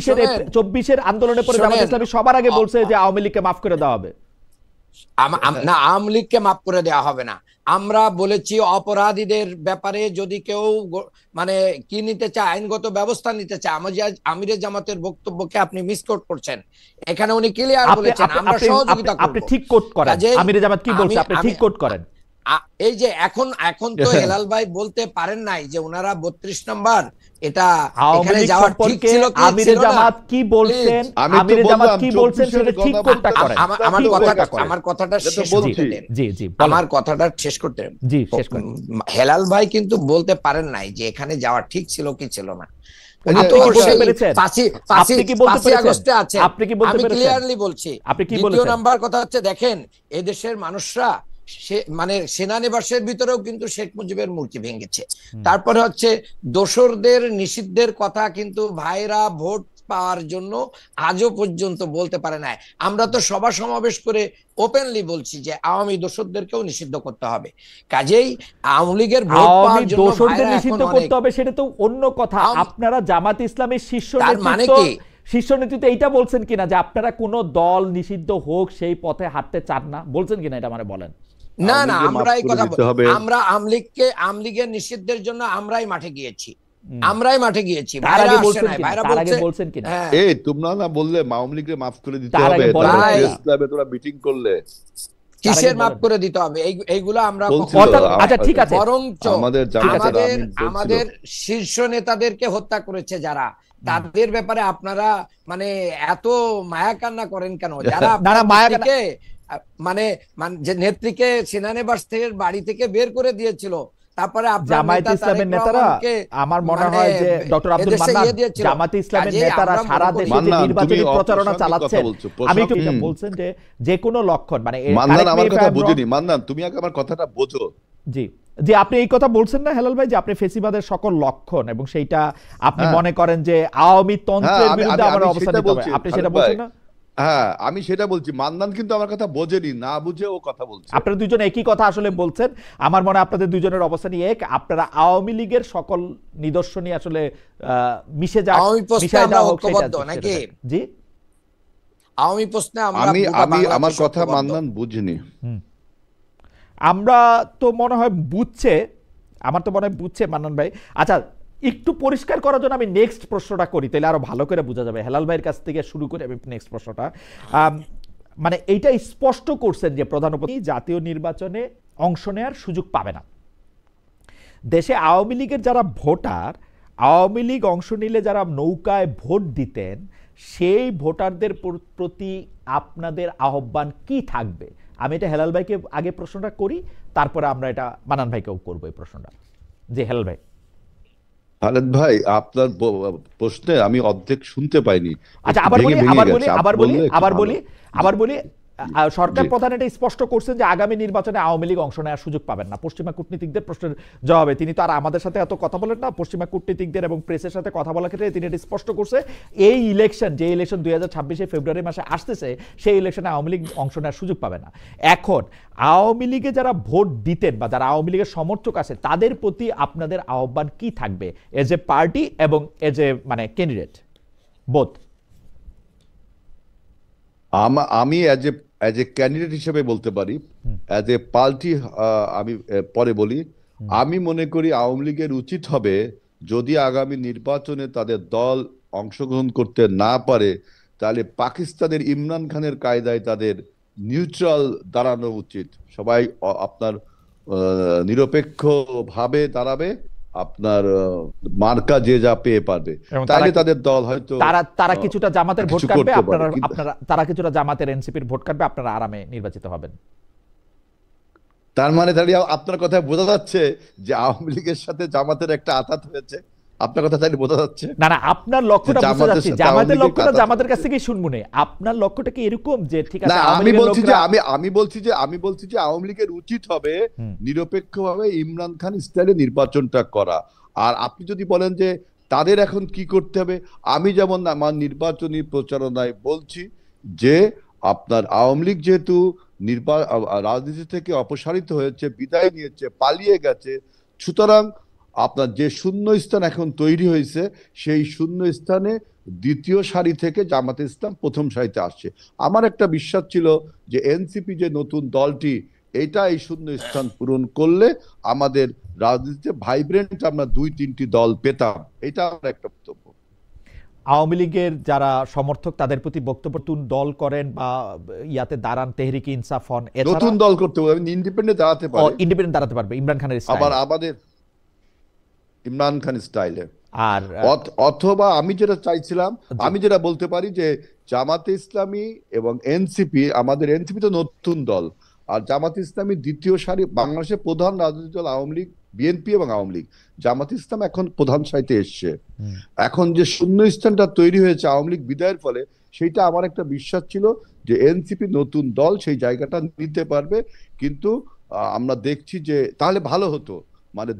শোনেন, 24-এর আন্দোলনের পরে জামায়াত ইসলামী সবার আগে বলছে যে আওয়ামী লীগকে মাফ করে দেওয়া হবে। না, আওয়ামী লীগকে মাফ করে দেওয়া হবে না। আমরা বলেছি অপরাধীদের ব্যাপারে যদি কেউ মানে কি নিতে চায়, আইনগত ব্যবস্থা নিতে চায়, আমিরের জামাতের বক্তব্যকে আপনি মিসকোট করছেন। এখানে উনি ক্লিয়ার বলেছেন আমরা সহযোগিতা করব। আপনি ঠিক কোট করেন, আমিরের জামাত কি বলছে আপনি ঠিক কোট করেন। এই যে এখন তো হেলাল ভাই বলতে পারেন নাই যে ওনারা 32 নম্বর এটা এখানে যাওয়া ঠিক ছিল কি আমিরের জামাত কি বলছেন, আমিরের জামাত কি বলছেন সেটা ঠিক কোটটা করেন। আমার কথাটা শেষ করতে দেন। জি জি, আমার কথাটা শেষ করতে দেন। জি, শেষ করেন। হেলাল ভাই কিন্তু বলতে পারেন নাই যে এখানে যাওয়া ঠিক ছিল কি ছিল না। আপনি কি বলতে পেরেছেন? 5 আগস্টে আছে, আপনি কি বলতে আমি পেরেছেন? ক্লিয়ারলি বলছি। আপনি কি দ্বিতীয় বলেছেন? নাম্বার কথা হচ্ছে, দেখেন এদেশের মানুষরা মানে সেনানিবাসের ভিতরেও কিন্তু শেখ মুজিবের মূর্তি ভেঙেছে। তারপরে হচ্ছে দোসরদের নিষিদ্ধের কথা কিন্তু ভাইরা ভোট পাওয়ার জন্য আজও পর্যন্ত বলতে পারে না। আমরা তো সভা সমাবেশ করে ওপেনলি বলছি যে আওয়ামী দোসরদেরকেও নিষিদ্ধ করতে হবে। কাজেই আওয়ামী লীগের ভোট পাওয়ার জন্য দোসরদের নিষিদ্ধ করতে হবে সেটা তো অন্য কথা। আপনারা জামাত ইসলামের শীর্ষ নেতৃত্ব এইটা বলছেন কিনা যে আপনারা কোন দল নিষিদ্ধ হোক সেই পথে হাঁটতে চান না, বলছেন কিনা এটা মানে বলেন। না, আমরা এই কথা আমরা আমলিগের নিষিদ্ধের জন্য আমরাই মাঠে গিয়েছি, ভাইরা বলছেন কিনা? এই তোমরা না বললে আওয়ামী লীগকে মাফ করে দিতে হবে, প্রেস ক্লাবে তোমরা মিটিং করলে কিসের মাফ করে দিতে হবে এইগুলো আমরা আচ্ছা ঠিক আছে, বরঞ্চ আমাদের শীর্ষ নেতাদেরকে হত্যা করেছে যারা, তাদের ব্যাপারে আপনারা মানে এত মায়া কান্না করেন কেন? যারা মানে যে নেত্রীকে সেনানিবাস থেকে বাড়ি থেকে বের করে দিয়েছিল, তারপরে জামায়াত ইসলামের নেতারা, আমার মনে হয় যে ডক্টর আব্দুল মান্নান, জামায়াত ইসলামের নেতারা সারা দেশে যে নির্বাচনী প্রচারণা চালাচ্ছেন, আমি তো বলছেন যে যে কোনো লক্ষণ মানে মান্নান আমার কথা বুঝিনি। মান্নান তুমি আগে আমার কথাটা বোঝো। জি জি, আপনি এই কথা বলছেন না হেলাল ভাই যে আপনি ফেসিবাদের সকল লক্ষণ এবং সেইটা আপনি মনে করেন যে আওয়ামী তন্ত্রের বিরুদ্ধে আমার অবস্থান নিতে হবে, আপনি সেটা বলছেন না? হ্যাঁ আমি সেটা বলছি। মান্নান কিন্তু আমার কথা বোঝেনি, না বুঝে ও কথা বলছে। আপনারা দুজন একই কথা আসলে বলছেন। আমার মনে হয় আপনাদের দুজনের অবস্থানই এক। আপনারা আওয়ামী লীগের সকল নিদর্শনই আসলে মিশে যায়, মিশায় দেওয়া হোক সেটা নাকি? জি, আওয়ামী প্রশ্নে আমি আমার কথা মান্নান বুঝিনি। আমরা তো মনে হয় বুঝছে, আমার তো মনে হয় বুঝছে মান্নান ভাই। আচ্ছা একটু পরিষ্কার করার জন্য আমি নেক্সট প্রশ্নটা করি, তাহলে আরো ভালো করে বোঝা যাবে। হেলাল ভাইয়ের কাছ থেকে শুরু করে আমি নেক্সট প্রশ্নটা, মানে এইটা স্পষ্ট করছেন যে প্রধান উপদেষ্টা জাতীয় নির্বাচনে অংশ নেওয়ার সুযোগ পাবে না। দেশে আওয়ামী লীগের যারা ভোটার, আওয়ামী লীগ অংশ নিলে যারা নৌকায় ভোট দিতেন, সেই ভোটারদের প্রতি আপনাদের আহ্বান কি থাকবে? আমি এটা হেলাল ভাইকে আগে প্রশ্নটা করি, তারপরে আমরা এটা মান্নান ভাইকেও করবো এই প্রশ্নটা। জি হেলাল ভাই। খালেদ ভাই আপনার প্রশ্নে আমি অর্ধেক শুনতে পাইনি। আচ্ছা আবার বলি সরকার প্রধান এটা স্পষ্ট করছেন যে আগামী নির্বাচনে আওয়ামী লীগ অংশ নেওয়ার সুযোগ পাবেন না। পশ্চিমা কূটনীতিকদের প্রশ্নের জবাবে তিনি তো আর আমাদের সাথে এত কথা বলেন না, পশ্চিমা কূটনীতিকদের এবং প্রেসের সাথে কথা বলার ক্ষেত্রে তিনি এটা স্পষ্ট করছে এই ইলেকশন, যে ইলেকশন 2026 ফেব্রুয়ারি মাসে আসতেছে, সেই ইলেকশনে আওয়ামী লীগ অংশ নেওয়ার সুযোগ পাবে না। এখন আওয়ামী লীগে যারা ভোট দিতেন বা যারা আওয়ামী লীগের সমর্থক আছে, তাদের প্রতি আপনাদের আহ্বান কি থাকবে এজ এ পার্টি এবং এজ এ মানে ক্যান্ডিডেট বোথ? আমি এজ এ ক্যান্ডিডেট হিসেবে বলতে পারি, এজ এ পার্টি আমি পরে বলি। আমি মনে করি আওয়ামী লীগের উচিত হবে যদি আগামী নির্বাচনে তাদের দল অংশগ্রহণ করতে না পারে, তাহলে পাকিস্তানের ইমরান খানের কায়দায় তাদের নিউট্রাল দাঁড়ানো উচিত। সবাই আপনার নিরপেক্ষ ভাবে দাঁড়াবে, আপনার মার্কা যে যা পেয়ে পারবে, তাহলে তাদের দল হয়তো তারা কিছুটা জামাতের ভোট কাটবে, আপনারা তারা কিছুটা জামাতের এনসিপির ভোট কাটবে, আপনারা আরামে নির্বাচিত হবেন। তার মানে দাঁড়িয়ে আপনার কথা বোঝা যাচ্ছে যে আওয়ামী লীগের সাথে জামাতের একটা আঘাত হয়েছে। আপনার কথা তাহলে বোঝা যাচ্ছে না না, আপনার লক্ষ্যটা বুঝতে যাচ্ছি, জামাতের লক্ষ্যটা জামাতের কাছ থেকেই শুনবো না। আপনার লক্ষ্যটা কি এরকম যে ঠিক আছে আমি বলছি যে আওয়ামী লীগের উচিত হবে নিরপেক্ষভাবে ইমরান খান স্টাইলে নির্বাচনটা করা। আর আপনি যদি বলেন যে তাদের এখন কি করতে হবে, আমি যেমন আমার নির্বাচনী প্রচারণায় বলছি যে আপনার আওয়ামী লীগ যেহেতু রাজনীতি থেকে অপসারিত হয়েছে, বিদায় নিয়েছে, পালিয়ে গেছে। সুতরাং আপনার যে শূন্য স্থান এখন তৈরি হয়েছে, সেই শূন্য স্থানে দ্বিতীয় সারি থেকে জামাতে ইসলাম প্রথম সারিতে আসছে। আমার একটা বিশ্বাস ছিল যে এনসিপি যে নতুন দলটি, এটা এই শূন্য স্থান পূরণ করলে আমাদের রাজনীতিতে ভাইব্রেন্ট আমরা 2-3টি দল পেতাম। এটা আমার একটা বক্তব্য। আওয়ামী লীগের যারা সমর্থক তাদের প্রতি বক্তব্য, নতুন দল করেন বা ইয়াতে দাঁড়ান, তেহরিকে ইনসাফ হন, নতুন দল করতে হবে, ইন্ডিপেন্ডেন্ট দাঁড়াতে পারে, ইন্ডিপেন্ডেন্ট দাঁড়াতে পারবে ইমরান খানের আবার স্টাইলে। আমাদের ইমরান খান স্টাইলে। আর অথবা আমি যেটা চাইছিলাম, আমি যেটা বলতে পারি যে জামাতে ইসলামী এবং এনসিপি, আমাদের এনসিপি তো নতুন দল, আর জামাতে ইসলামী দ্বিতীয় সারি। বাংলাদেশের প্রধান রাজনৈতিক দল আওয়ামী লীগ, বিএনপি এবং আওয়ামী লীগ। জামাতে ইসলাম এখন প্রধান সারিতে এসছে। এখন যে শূন্য স্থানটা তৈরি হয়েছে আওয়ামী লীগ বিদায়ের ফলে, সেইটা আমার একটা বিশ্বাস ছিল যে এনসিপি নতুন দল সেই জায়গাটা নিতে পারবে। কিন্তু আমরা দেখছি যে তাহলে ভালো হতো, মানে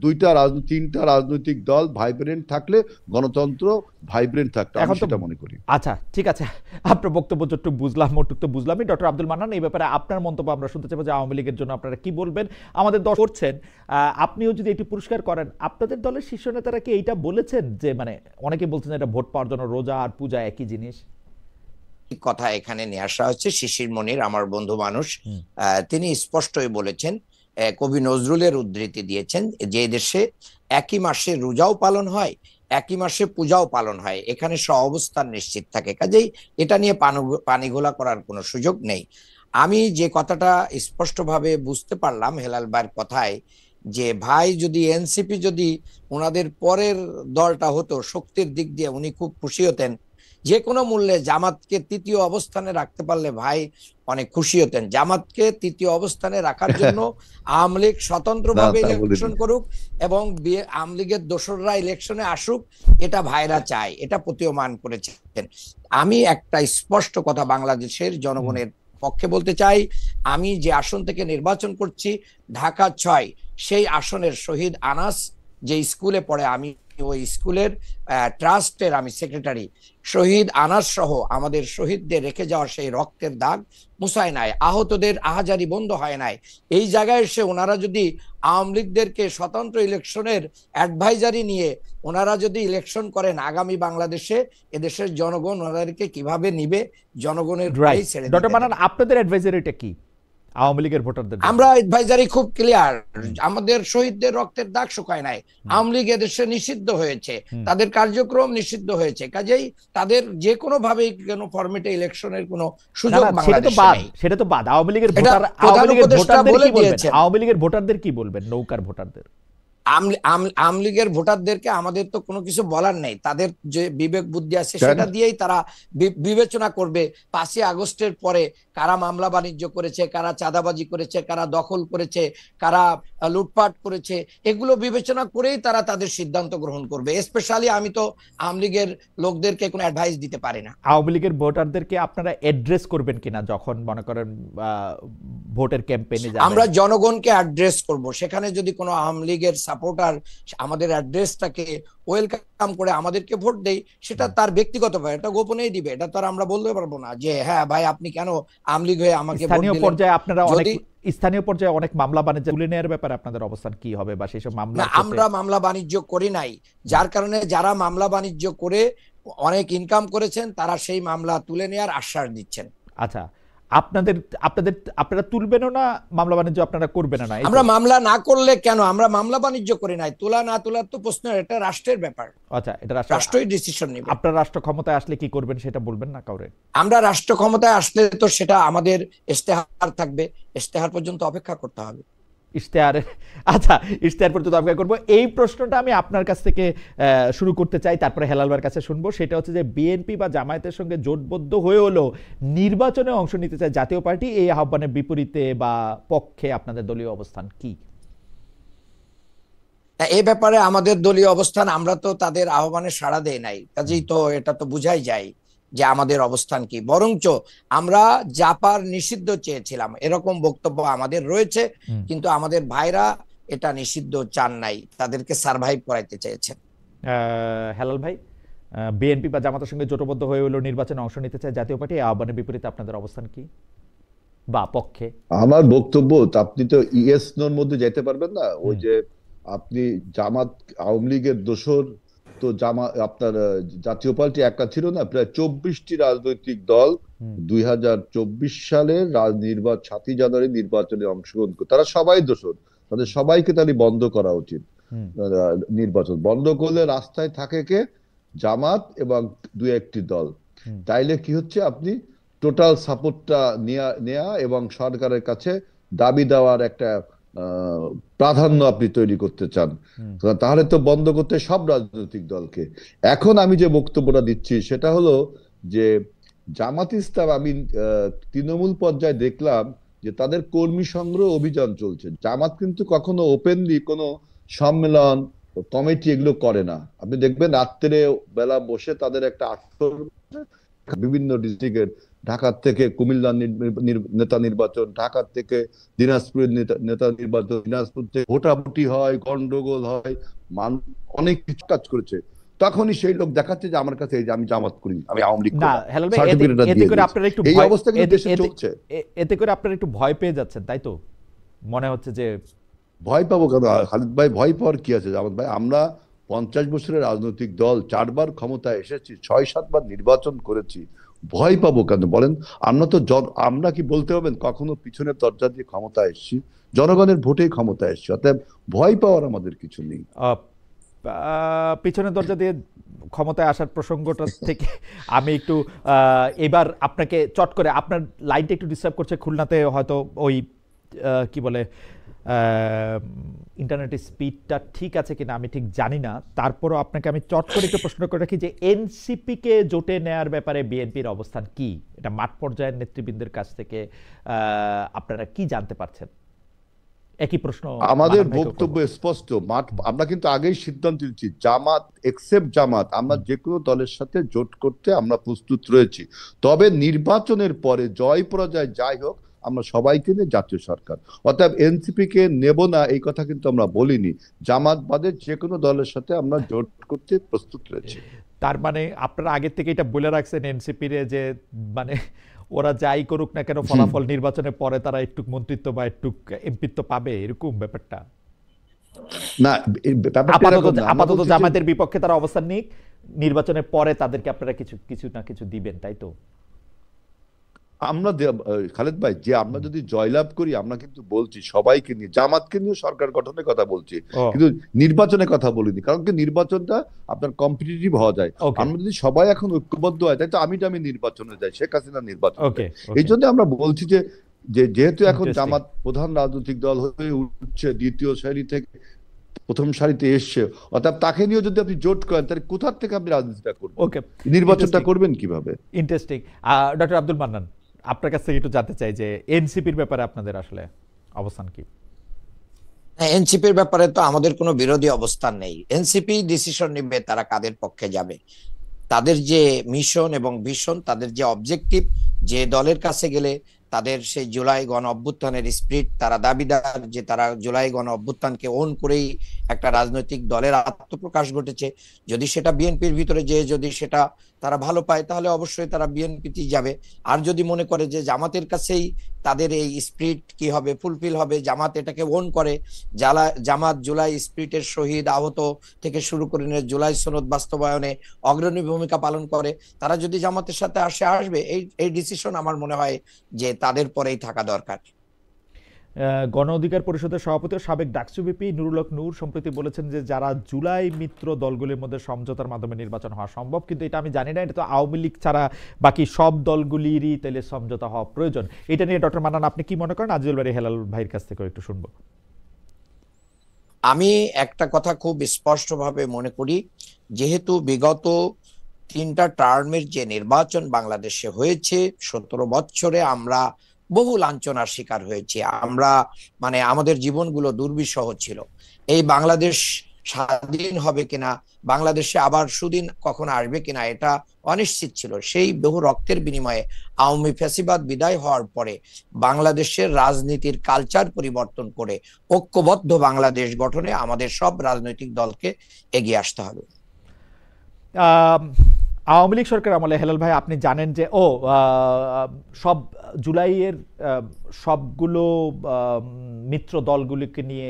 তিনটা রাজনৈতিক দল ভাইব্রেন্ট থাকলে গণতন্ত্র ভাইব্রেন্ট থাকতো, আমি সেটা মনে করি। আচ্ছা, ঠিক আছে, আপনার বক্তব্য যতটুকু বুঝলাম ওটুকু তো বুঝলামই। ডক্টর আব্দুল মান্নান, এই ব্যাপারে আপনার মন্তব্য আমরা শুনতে চাইবো যে আওয়ামী লীগের জন্য আপনারা কি বলবেন। আমাদের দল করছেন, আপনিও যদি একটু পুরস্কার করেন, আপনাদের দলের শীর্ষ নেতারা কি এইটা বলেছেন যে, মানে অনেকে বলছেন এটা ভোট পাওয়ার জন্য রোজা আর পূজা একই জিনিস? কথা এখানে নিয়ে আসা হচ্ছে শিশির মনির, আমার বন্ধু মানুষ, তিনি স্পষ্টই বলেছেন, কবি নজরুলের উদ্ধৃতি দিয়েছেন যে দেশে একই মাসে রোজাও পালন হয়, একই মাসে পূজাও পালন হয়, এখানে অবস্থান নিশ্চিত থাকে, কাজেই এটা নিয়ে পানিঘোলা করার কোনো সুযোগ নেই। আমি যে কথাটা স্পষ্টভাবে বুঝতে পারলাম হেলাল ভাইয়ের কথায়, যে ভাই যদি এনসিপি যদি ওনাদের পরের দলটা হতো, শক্তির দিক দিয়ে উনি খুব খুশি হতেন। যে কোনো মূল্যে জামাতকে তৃতীয় অবস্থানে রাখতে পারলে ভাই অনেক খুশি হতেন। জামাতকে তৃতীয় অবস্থানে রাখার জন্য আওয়ামী লীগ স্বতন্ত্রভাবে ইলেকশন করুক এবং আওয়ামী লীগের দোসররা ইলেকশনে আসুক, এটা ভাইরা চায়, এটা প্রতীয়মান করেছেন। আমি একটা স্পষ্ট কথা বাংলাদেশের জনগণের পক্ষে বলতে চাই, আমি যে আসন থেকে নির্বাচন করছি ঢাকা 6, সেই আসনের শহীদ আনাস যে স্কুলে পড়ে, আমি ওই স্কুলের ট্রাস্টের আমি সেক্রেটারি। শহীদ আনাস সহ আমাদের শহীদদের রেখে যাওয়া সেই রক্তের দাগ মুছায় নাই, আহতদের আহাজারি বন্ধ হয় নাই। এই জায়গায় এসে ওনারা যদি আওয়ামী লীগদেরকে স্বতন্ত্র ইলেকশনের অ্যাডভাইজারি নিয়ে ওনারা যদি ইলেকশন করেন, আগামী বাংলাদেশে এদেশের জনগণ ওনাদেরকে কিভাবে নিবে, জনগণের ছেড়ে দিতে। ডক্টর মান্নান, আপনাদের অ্যাডভাইজারিটা কি আওয়ামী লীগের ভোটারদের? আমরা অ্যাডভাইজারি খুব ক্লিয়ার, আমাদের শহীদদের রক্তের দাগ শুকায় নাই, আওয়ামী লীগ এদেশে নিষিদ্ধ হয়েছে, তাদের কার্যক্রম নিষিদ্ধ হয়েছে, কাজেই তাদের যে কোনো ভাবে কোনো ফরম্যাটে ইলেকশনের কোনো সুযোগ বাংলাদেশে নেই। সেটা তো বাদ। আওয়ামী লীগের ভোটারদের কি বলবেন, নৌকার ভোটারদের? আওয়ামী লীগের ভোটারদেরকে আমাদের তো কোনো কিছু বলার নেই, তাদের যে বিবেক বুদ্ধি আছে সেটা দিয়েই তারা বিবেচনা করবে 5ই আগস্টের পরে কারা মামলা বাণিজ্য করেছে, কারা চাঁদাবাজি করেছে, কারা দখল করেছে, কারা লুটপাট করেছে, এগুলো বিবেচনা করেই তারা তাদের সিদ্ধান্ত গ্রহণ করবে। স্পেশালি আমি তো আওয়ামী লীগের লোকদেরকে কোনো অ্যাডভাইস দিতে পারি না। আওয়ামী লীগের ভোটারদেরকে আপনারা অ্যাড্রেস করবেন কিনা যখন মনে করেন ভোটের ক্যাম্পেইনে যাবেন? আমরা জনগণকে অ্যাড্রেস করব, সেখানে যদি কোনো আওয়ামী লীগের সাপোর্টার আমাদের অ্যাড্রেসটাকে ওয়েলকাম করে আমাদেরকে ভোট দেয়, সেটা তার ব্যক্তিগত ব্যাপার, এটা গোপনেই দিবে, এটা তো আর আমরা বলতে পারবো না যে হ্যাঁ ভাই আপনি কেন আওয়ামী লীগ হয়ে আমাকে ভোট দিলেন। স্থানীয় পর্যায়ে অনেক মামলা বাণিজ্য তুলে নেওয়ার ব্যাপারে আপনাদের অবস্থান কি হবে, বা সেই সব মামলা? আমরা মামলা বাণিজ্য করি নাই, যার কারণে যারা মামলা বাণিজ্য করে অনেক ইনকাম করেছেন তারা সেই মামলা তুলে নেওয়ার আশ্বাস দিচ্ছেন। আচ্ছা, আপনারা তুলবেনও না, মামলা বাণিজ্য আপনারা করবেন না? আমরা মামলা না করলে কেন, আমরা মামলা বাণিজ্য করি নাই, তোলা না তোলার তো প্রশ্ন, এটা রাষ্ট্রের ব্যাপার। আচ্ছা, এটা রাষ্ট্রই ডিসিশন নেবে। আপনারা রাষ্ট্র ক্ষমতায় আসলে কি করবেন সেটা বলবেন না কাউরে? আমরা রাষ্ট্র ক্ষমতায় আসলে তো সেটা আমাদের ইশতেহার থাকবে, ইশতেহার পর্যন্ত অপেক্ষা করতে হবে। আচ্ছা, ইশতেহার পর্যন্ত অপেক্ষা করবো। এই প্রশ্নটা আমি আপনার কাছ থেকে শুরু করতে চাই, তারপরে হেলাল ভাইয়ের কাছে শুনবো। সেটা হচ্ছে যে বিএনপি বা জামায়াতের সঙ্গে জোটবদ্ধ হয়ে হলো নির্বাচনে অংশ নিতে চায় জাতীয় পার্টি, এই আহ্বানের বিপরীতে বা পক্ষে আপনাদের দলীয় অবস্থান কি? এই ব্যাপারে আমাদের দলীয় অবস্থান, আমরা তো তাদের আহ্বানে সাড়া দেই নাই, কাজেই তো এটা তো বুঝাই যায় যে আমাদের অবস্থান কি। বরঞ্চ আমরা জাপার নিষিদ্ধ চেয়েছিলাম, এরকম বক্তব্য আমাদের রয়েছে, কিন্তু আমাদের ভাইরা এটা নিষিদ্ধ চান নাই, তাদেরকে সারভাইভ করাইতে চেয়েছেন। হেলাল ভাই, বিএনপি বা জামাতের সঙ্গে জোটবদ্ধ হয়ে হলো নির্বাচনে অংশ নিতে চায় জাতীয় পার্টি, এই আহ্বানের বিপরীতে আপনাদের অবস্থান কি? বা পক্ষে? আমার বক্তব্য, আপনি তো ইয়েস নোর মধ্যে যেতে পারবেন না। ওই হুম, যে আপনি জামাত আওয়ামী লীগের দোসর, তো আপনার জাতীয় পার্টি একটা ছিল না, প্রায় 24টি রাজনৈতিক দল হুম, 2024 সালের 7ই জানুয়ারি নির্বাচনে অংশগ্রহণ করে, তারা সবাই দোসর। তাদের সবাইকে তাহলে বন্ধ করা উচিত। হুম, নির্বাচন বন্ধ করলে রাস্তায় থাকে কে? জামাত এবং দু একটি দল। হুম, তাইলে কি হচ্ছে, আপনি টোটাল সাপোর্টটা নেয়া এবং সরকারের কাছে দাবি দেওয়ার একটা আহ, প্রাধান্য আপনি তৈরি করতে চান। হুম, তাহলে তো বন্ধ করতে সব রাজনৈতিক দলকে। এখন আমি যে বক্তব্যটা দিচ্ছি সেটা হলো যে জামাত ইসলাম, আমি তৃণমূল পর্যায়ে দেখলাম যে তাদের কর্মী সংগ্রহ অভিযান চলছে। জামাত কিন্তু কখনো ওপেনলি কোনো সম্মেলন, কমিটি এগুলো করে না। আপনি দেখবেন রাত্রে বেলা বসে তাদের একটা আসর, বিভিন্ন ডিস্ট্রিক্টের, ঢাকার থেকে কুমিল্লার নেতা নির্বাচন, ঢাকার থেকে দিনাজপুরের নেতা নির্বাচন, দিনাজপুর থেকে ভোটাভুটি হয়, গন্ডগোল হয়, মানুষ অনেক কিছু কাজ করেছে। তখনই সেই লোক দেখাচ্ছে যে আমার কাছে এই যে আমি জামাত করি, আমি আওয়ামী লীগ না করলাম, হেলাল ভাই, সার্টিফিকেটটা এতে দিয়ে করে দিয়েছে। আপনারা একটু এই ভয়, অবস্থা কিন্তু এতে দেশে এতে চলছে। এতে করে আপনারা একটু ভয় পেয়ে যাচ্ছেন, তাই তো মনে হচ্ছে যে? ভয় পাবো কেন খালিদ ভাই? ভয় পাওয়ার কি আছে জামাত ভাই? আমরা 50 বছরের রাজনৈতিক দল, 4বার ক্ষমতায় এসেছি, 6-7বার নির্বাচন করেছি। ভয় পাবো কেন বলেন? আমরা তো আমরা কি বলতে হবেন কখনো পিছনের দরজা দিয়ে ক্ষমতায় এসেছি? জনগণের ভোটেই ক্ষমতায় এসেছি, অতএব ভয় পাওয়ার আমাদের কিছু নেই। আহ, পিছনের দরজা দিয়ে ক্ষমতায় আসার প্রসঙ্গটা থেকে আমি একটু এবার আপনাকে চট করে, আপনার লাইনটা একটু ডিস্টার্ব করছে খুলনাতে, হয়তো ওই কি বলে ইন্টারনেটের স্পিডটা ঠিক আছে কিনা আমি ঠিক জানি না। তারপরও আপনাকে আমি চট করে একটু প্রশ্ন করে রাখি যে এনসিপিকে জোটে নেয়ার ব্যাপারে বিএনপির অবস্থান কি? এটা মাঠ পর্যায়ের নেতৃবৃন্দের কাছ থেকে আপনারা কি জানতে পারছেন? একই প্রশ্ন আমাদের মানব ভাইকেও করব। বক্তব্য স্পষ্ট। আমরা কিন্তু আগেই সিদ্ধান্ত নিচ্ছি, জামাত এক্সেপ্ট জামাত, আমরা হুম, যে কোনো দলের সাথে জোট করতে আমরা প্রস্তুত রয়েছি। তবে নির্বাচনের পরে জয় পরাজয় যাই হোক, আমরা সবাইকে নিয়ে জাতীয় সরকার। অতএব এনসিপি কে নেব না এই কথা কিন্তু আমরা বলিনি। জামাত বাদে যে কোনো দলের সাথে আমরা জোট করতে প্রস্তুত রয়েছি। তার মানে আপনারা আগে থেকে এটা বলে রাখছেন এনসিপির যে মানে ওরা যাই করুক না কেন হুম। ফলাফল নির্বাচনের পরে তারা একটু মন্ত্রিত্ব বা একটু এমপিত্ব পাবে, এরকম ব্যাপারটা? না, এই ব্যাপারটা আপাতত এরকম না। আমরা আপাতত বলছি যে জামাতের বিপক্ষে তারা অবস্থান নিক, নির্বাচনের পরে তাদেরকে আপনারা কিছু কিছু না কিছু দিবেন, তাই তো? আমরা খালেদ ভাই, যে আমরা যদি জয়লাভ করি, আমরা কিন্তু বলছি সবাইকে নিয়ে, জামাতকে নিয়ে সরকার গঠনের কথা বলছি, ও, কিন্তু নির্বাচনের কথা বলিনি। কারণ কি, নির্বাচনটা আপনার কম্পিটিটিভ হওয়া যায়। ওকে, আমরা যদি সবাই এখন ঐক্যবদ্ধ হয়, তাই তো আমি নির্বাচনে যাই, শেখ হাসিনা নির্বাচনে ওকে, যায়। এই ওকে, জন্য আমরা বলছি যে যেহেতু এখন ইন্টারেস্টিং। জামাত প্রধান রাজনৈতিক দল হয়ে উঠছে, দ্বিতীয় সারি থেকে প্রথম সারিতে এসছে, অর্থাৎ তাকে নিয়ে যদি আপনি জোট করেন, তাহলে কোথা থেকে আপনি রাজনীতিটা করবেন? ওকে, নির্বাচনটা ইন্টারেস্টিং, করবেন কিভাবে? ইন্টারেস্টিং। ডক্টর আব্দুল মান্নান, আপনার কাছ থেকে একটু জানতে চাই যে এনসিপির ব্যাপারে আপনাদের আসলে অবস্থান কি? এনসিপির ব্যাপারে তো আমাদের কোনো বিরোধী অবস্থান নেই। এনসিপি ডিসিশন নিবে তারা কাদের পক্ষে যাবে। তাদের যে মিশন এবং ভিশন, তাদের যে অবজেক্টিভ, যে দলের কাছে গেলে তাদের সেই জুলাই গণ অভ্যুত্থানের স্পিরিট, তারা দাবিদার যে তারা জুলাই গণ অভ্যুত্থানকে ওন করেই একটা রাজনৈতিক দলের আত্মপ্রকাশ ঘটেছে। যদি সেটা বিএনপির ভিতরে যে যদি সেটা তারা ভালো পায়, তাহলে অবশ্যই তারা বিএনপিতে যাবে। আর যদি মনে করে যে জামাতের কাছেই তাদের এই স্পিরিট কি হবে, ফুলফিল হবে, জামাত এটাকে ওন করে, জামাত জুলাই স্পিরিটের শহীদ আহত থেকে শুরু করে জুলাই সনদ বাস্তবায়নে অগ্রণী ভূমিকা পালন করে, তারা যদি জামাতের সাথে আসবে। এই ডিসিশন আমার মনে হয় যে তাদের পরেই থাকা দরকার। গণ অধিকার পরিষদের সভাপতি ও সাবেক ডাকসু ভিপি নুরুল হক নূর সম্প্রতি বলেছেন যে যারা জুলাই মিত্র দলগুলির মধ্যে সমঝোতার মাধ্যমে নির্বাচন হওয়া সম্ভব, কিন্তু এটা আমি জানি না, এটা তো আওয়ামী লীগ ছাড়া বাকি সব দলগুলিরই তাহলে সমঝোতা হওয়া প্রয়োজন। এটা নিয়ে ডক্টর মান্নান আপনি কি মনে করেন? আজিজুল বারী হেলাল ভাইয়ের কাছ থেকে একটু শুনবো। আমি একটা কথা খুব স্পষ্টভাবে মনে করি, যেহেতু বিগত 3টা টার্মের যে নির্বাচন বাংলাদেশে হয়েছে, 17 বছরে আমরা বহু লাঞ্ছনার শিকার হয়েছি। আমরা মানে আমাদের জীবনগুলো দুর্বিষহ ছিল। এই বাংলাদেশ স্বাধীন হবে কিনা, বাংলাদেশে আবার সুদিন কখন আসবে কিনা, এটা অনিশ্চিত ছিল। সেই বহু রক্তের বিনিময়ে আওয়ামী ফ্যাসিবাদ বিদায় হওয়ার পরে বাংলাদেশের রাজনীতির কালচার পরিবর্তন করে ঐক্যবদ্ধ বাংলাদেশ গঠনে আমাদের সব রাজনৈতিক দলকে এগিয়ে আসতে হবে। আওয়ামী লীগ সরকার আমলে হেলাল ভাই আপনি জানেন যে সব জুলাইয়ের সবগুলো মিত্র দলগুলিকে নিয়ে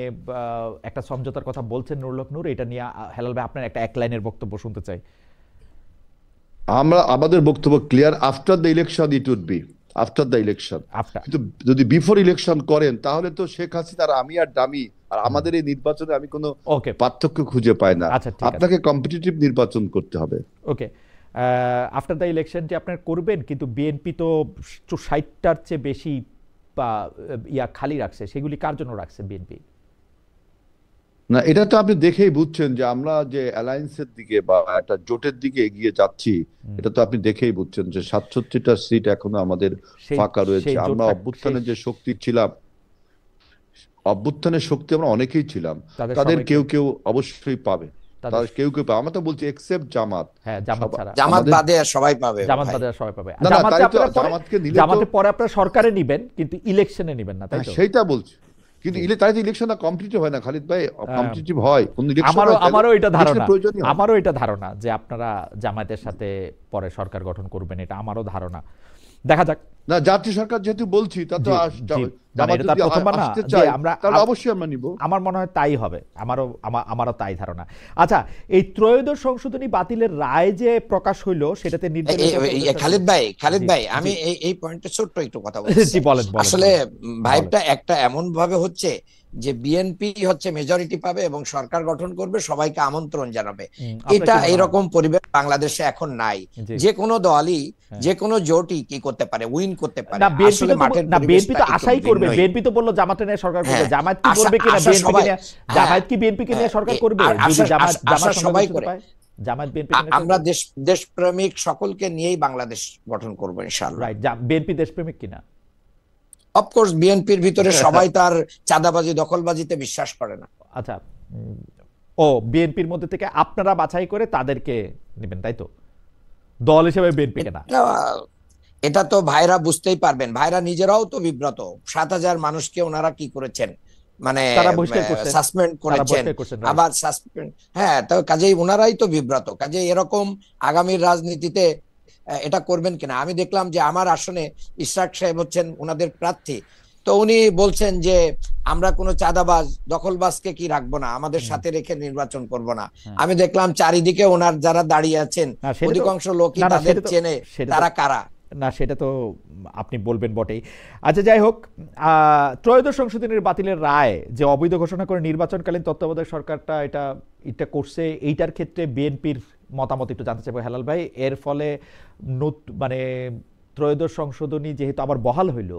একটা সমঝোতার কথা বলছেন নুরুল হক নূর, এটা নিয়ে হেলাল ভাই আপনার একটা এক লাইনের বক্তব্য শুনতে চাই। আমাদের বক্তব্য clear, after the election it would be, after the election. After, কিন্তু যদি বিফোর ইলেকশন করেন তাহলে তো শেখ হাসিনা আর আমি আর ডামি আর আমাদের এই নির্বাচনে আমি কোনো ওকে পার্থক্য খুঁজে পাই না। আচ্ছা ঠিক আছে, আপনাকে কম্পিটিটিভ নির্বাচন করতে হবে। ওকে আফটার দ্য ইলেকশনটি আপনার করবেন, কিন্তু বিএনপি তো 60টার চেয়ে বেশি খালি রাখছে, সেগুলি কার জন্য রাখছে বিএনপি? না, এটা তো আপনি দেখেই বুঝছেন যে আমরা যে অ্যালায়েন্সের দিকে বা একটা জোটের দিকে এগিয়ে যাচ্ছি, এটা তো আপনি দেখেই বুঝছেন যে 67টা সিট এখনো আমাদের ফাঁকা রয়েছে। আমরা অভ্যুত্থানের যে শক্তি ছিলাম, অভ্যুত্থানের শক্তি আমরা অনেকেই ছিলাম, তাদের কেউ কেউ অবশ্যই পাবে, তাদের কেউ কেউ পাবে। আমরা তো বলছি এক্সেপ্ট জামাত, হ্যাঁ জামাত ছাড়া, জামাত বাদে সবাই পাবে, জামাত বাদে সবাই পাবে। না না, তাই তো জামাতকে নিলে তো জামাতে পরে আপনারা সরকারে নেবেন কিন্তু ইলেকশনে নেবেন না, তাই তো? সেইটা বলছি, কিন্তু তাই তো ইলেকশনটা কমপ্লিটিভ হয় না খালিদ ভাই, কমপ্লিটিভ হয় কোন ইলেকশন? আমারও এটা ধারণা যে আপনারা জামায়াতের সাথে পরে সরকার গঠন করবেন, এটা আমারও ধারণা। দেখা যাক। না, জাতীয় সরকার যেহেতু বলছি, তা তো অবশ্যই আমরা নিব। আমার মনে হয় তাই হবে, আমারও তাই ধারণা। আচ্ছা, এই ত্রয়োদশ সংশোধনী বাতিলের রায় যে প্রকাশ হইলো সেটাতে খালিদ ভাই আমি এই পয়েন্টে ছোট্ট একটু কথা বলছি। আসলে ভাইবটা একটা এমন ভাবে হচ্ছে যে বিএনপি হচ্ছে মেজরিটি পাবে এবং সরকার গঠন করবে, সবাইকে আমন্ত্রণ জানাবে। এটা এরকম পরিবেশ বাংলাদেশে এখন নাই। যে কোনো দলই যে কোনো জোটই কি করতে পারে, উইন করতে পারে। আসলে বিএনপি তো আশাই করবে, বিএনপি তো বললো জামাতে নিয়ে সরকার করবে, জামাত কি করবে কিনা, জামাত কি বিএনপিকে নিয়ে সরকার করবে? যদি জামাত সবাই করে, জামাত বিএনপি, আমরা দেশপ্রেমিক সকলকে নিয়েই বাংলাদেশ গঠন করব ইনশাআল্লাহ। রাইট, বিএনপি দেশপ্রেমিক কিনা? অফকোর্স বিএনপির ভিতরে সবাই তার চাঁদাবাজি দখলবাজিতে বিশ্বাস করে না। আচ্ছা, বিএনপির মধ্যে থেকে আপনারা বাছাই করে তাদেরকে নেবেন, তাই তো? দল হিসেবে বিএনপি কেনা, এটা তো ভাইরা বুঝতেই পারবেন, ভাইরা নিজেরাও তো বিব্রত। 7,000 মানুষকে ওনারা কি করেছেন, মানে সাসপেন্ড করেছেন, আবার সাসপেন্ড, হ্যাঁ, তো কাজেই ওনারাই তো বিব্রত। কাজেই এরকম আগামীর রাজনীতিতে এটা করবেন কিনা। আমি দেখলাম যে আমার আসনে ইশরাক সাহেব হচ্ছেন ওনাদের প্রার্থী, তো উনি বলছেন যে আমরা কোনো চাঁদাবাজ দখলবাজকে কি রাখবো না, আমাদের সাথে রেখে নির্বাচন করব না। আমি দেখলাম চারিদিকে ওনার যারা দাঁড়িয়ে আছেন অধিকাংশ লোকই তাদের চেনে, তারা কারা। না, সেটা তো আপনি বলবেন বটেই। আচ্ছা, যাই হোক, ত্রয়োদশ সংশোধনীর বাতিলের রায় যে অবৈধ ঘোষণা করে নির্বাচনকালীন তত্ত্বাবধায়ক সরকারটা এটা করছে, এইটার ক্ষেত্রে বিএনপির মতামত একটু জানতে চাইবো হেলাল ভাই। এর ফলে মানে ত্রয়োদশ সংশোধনী যেহেতু আবার বহাল হইল,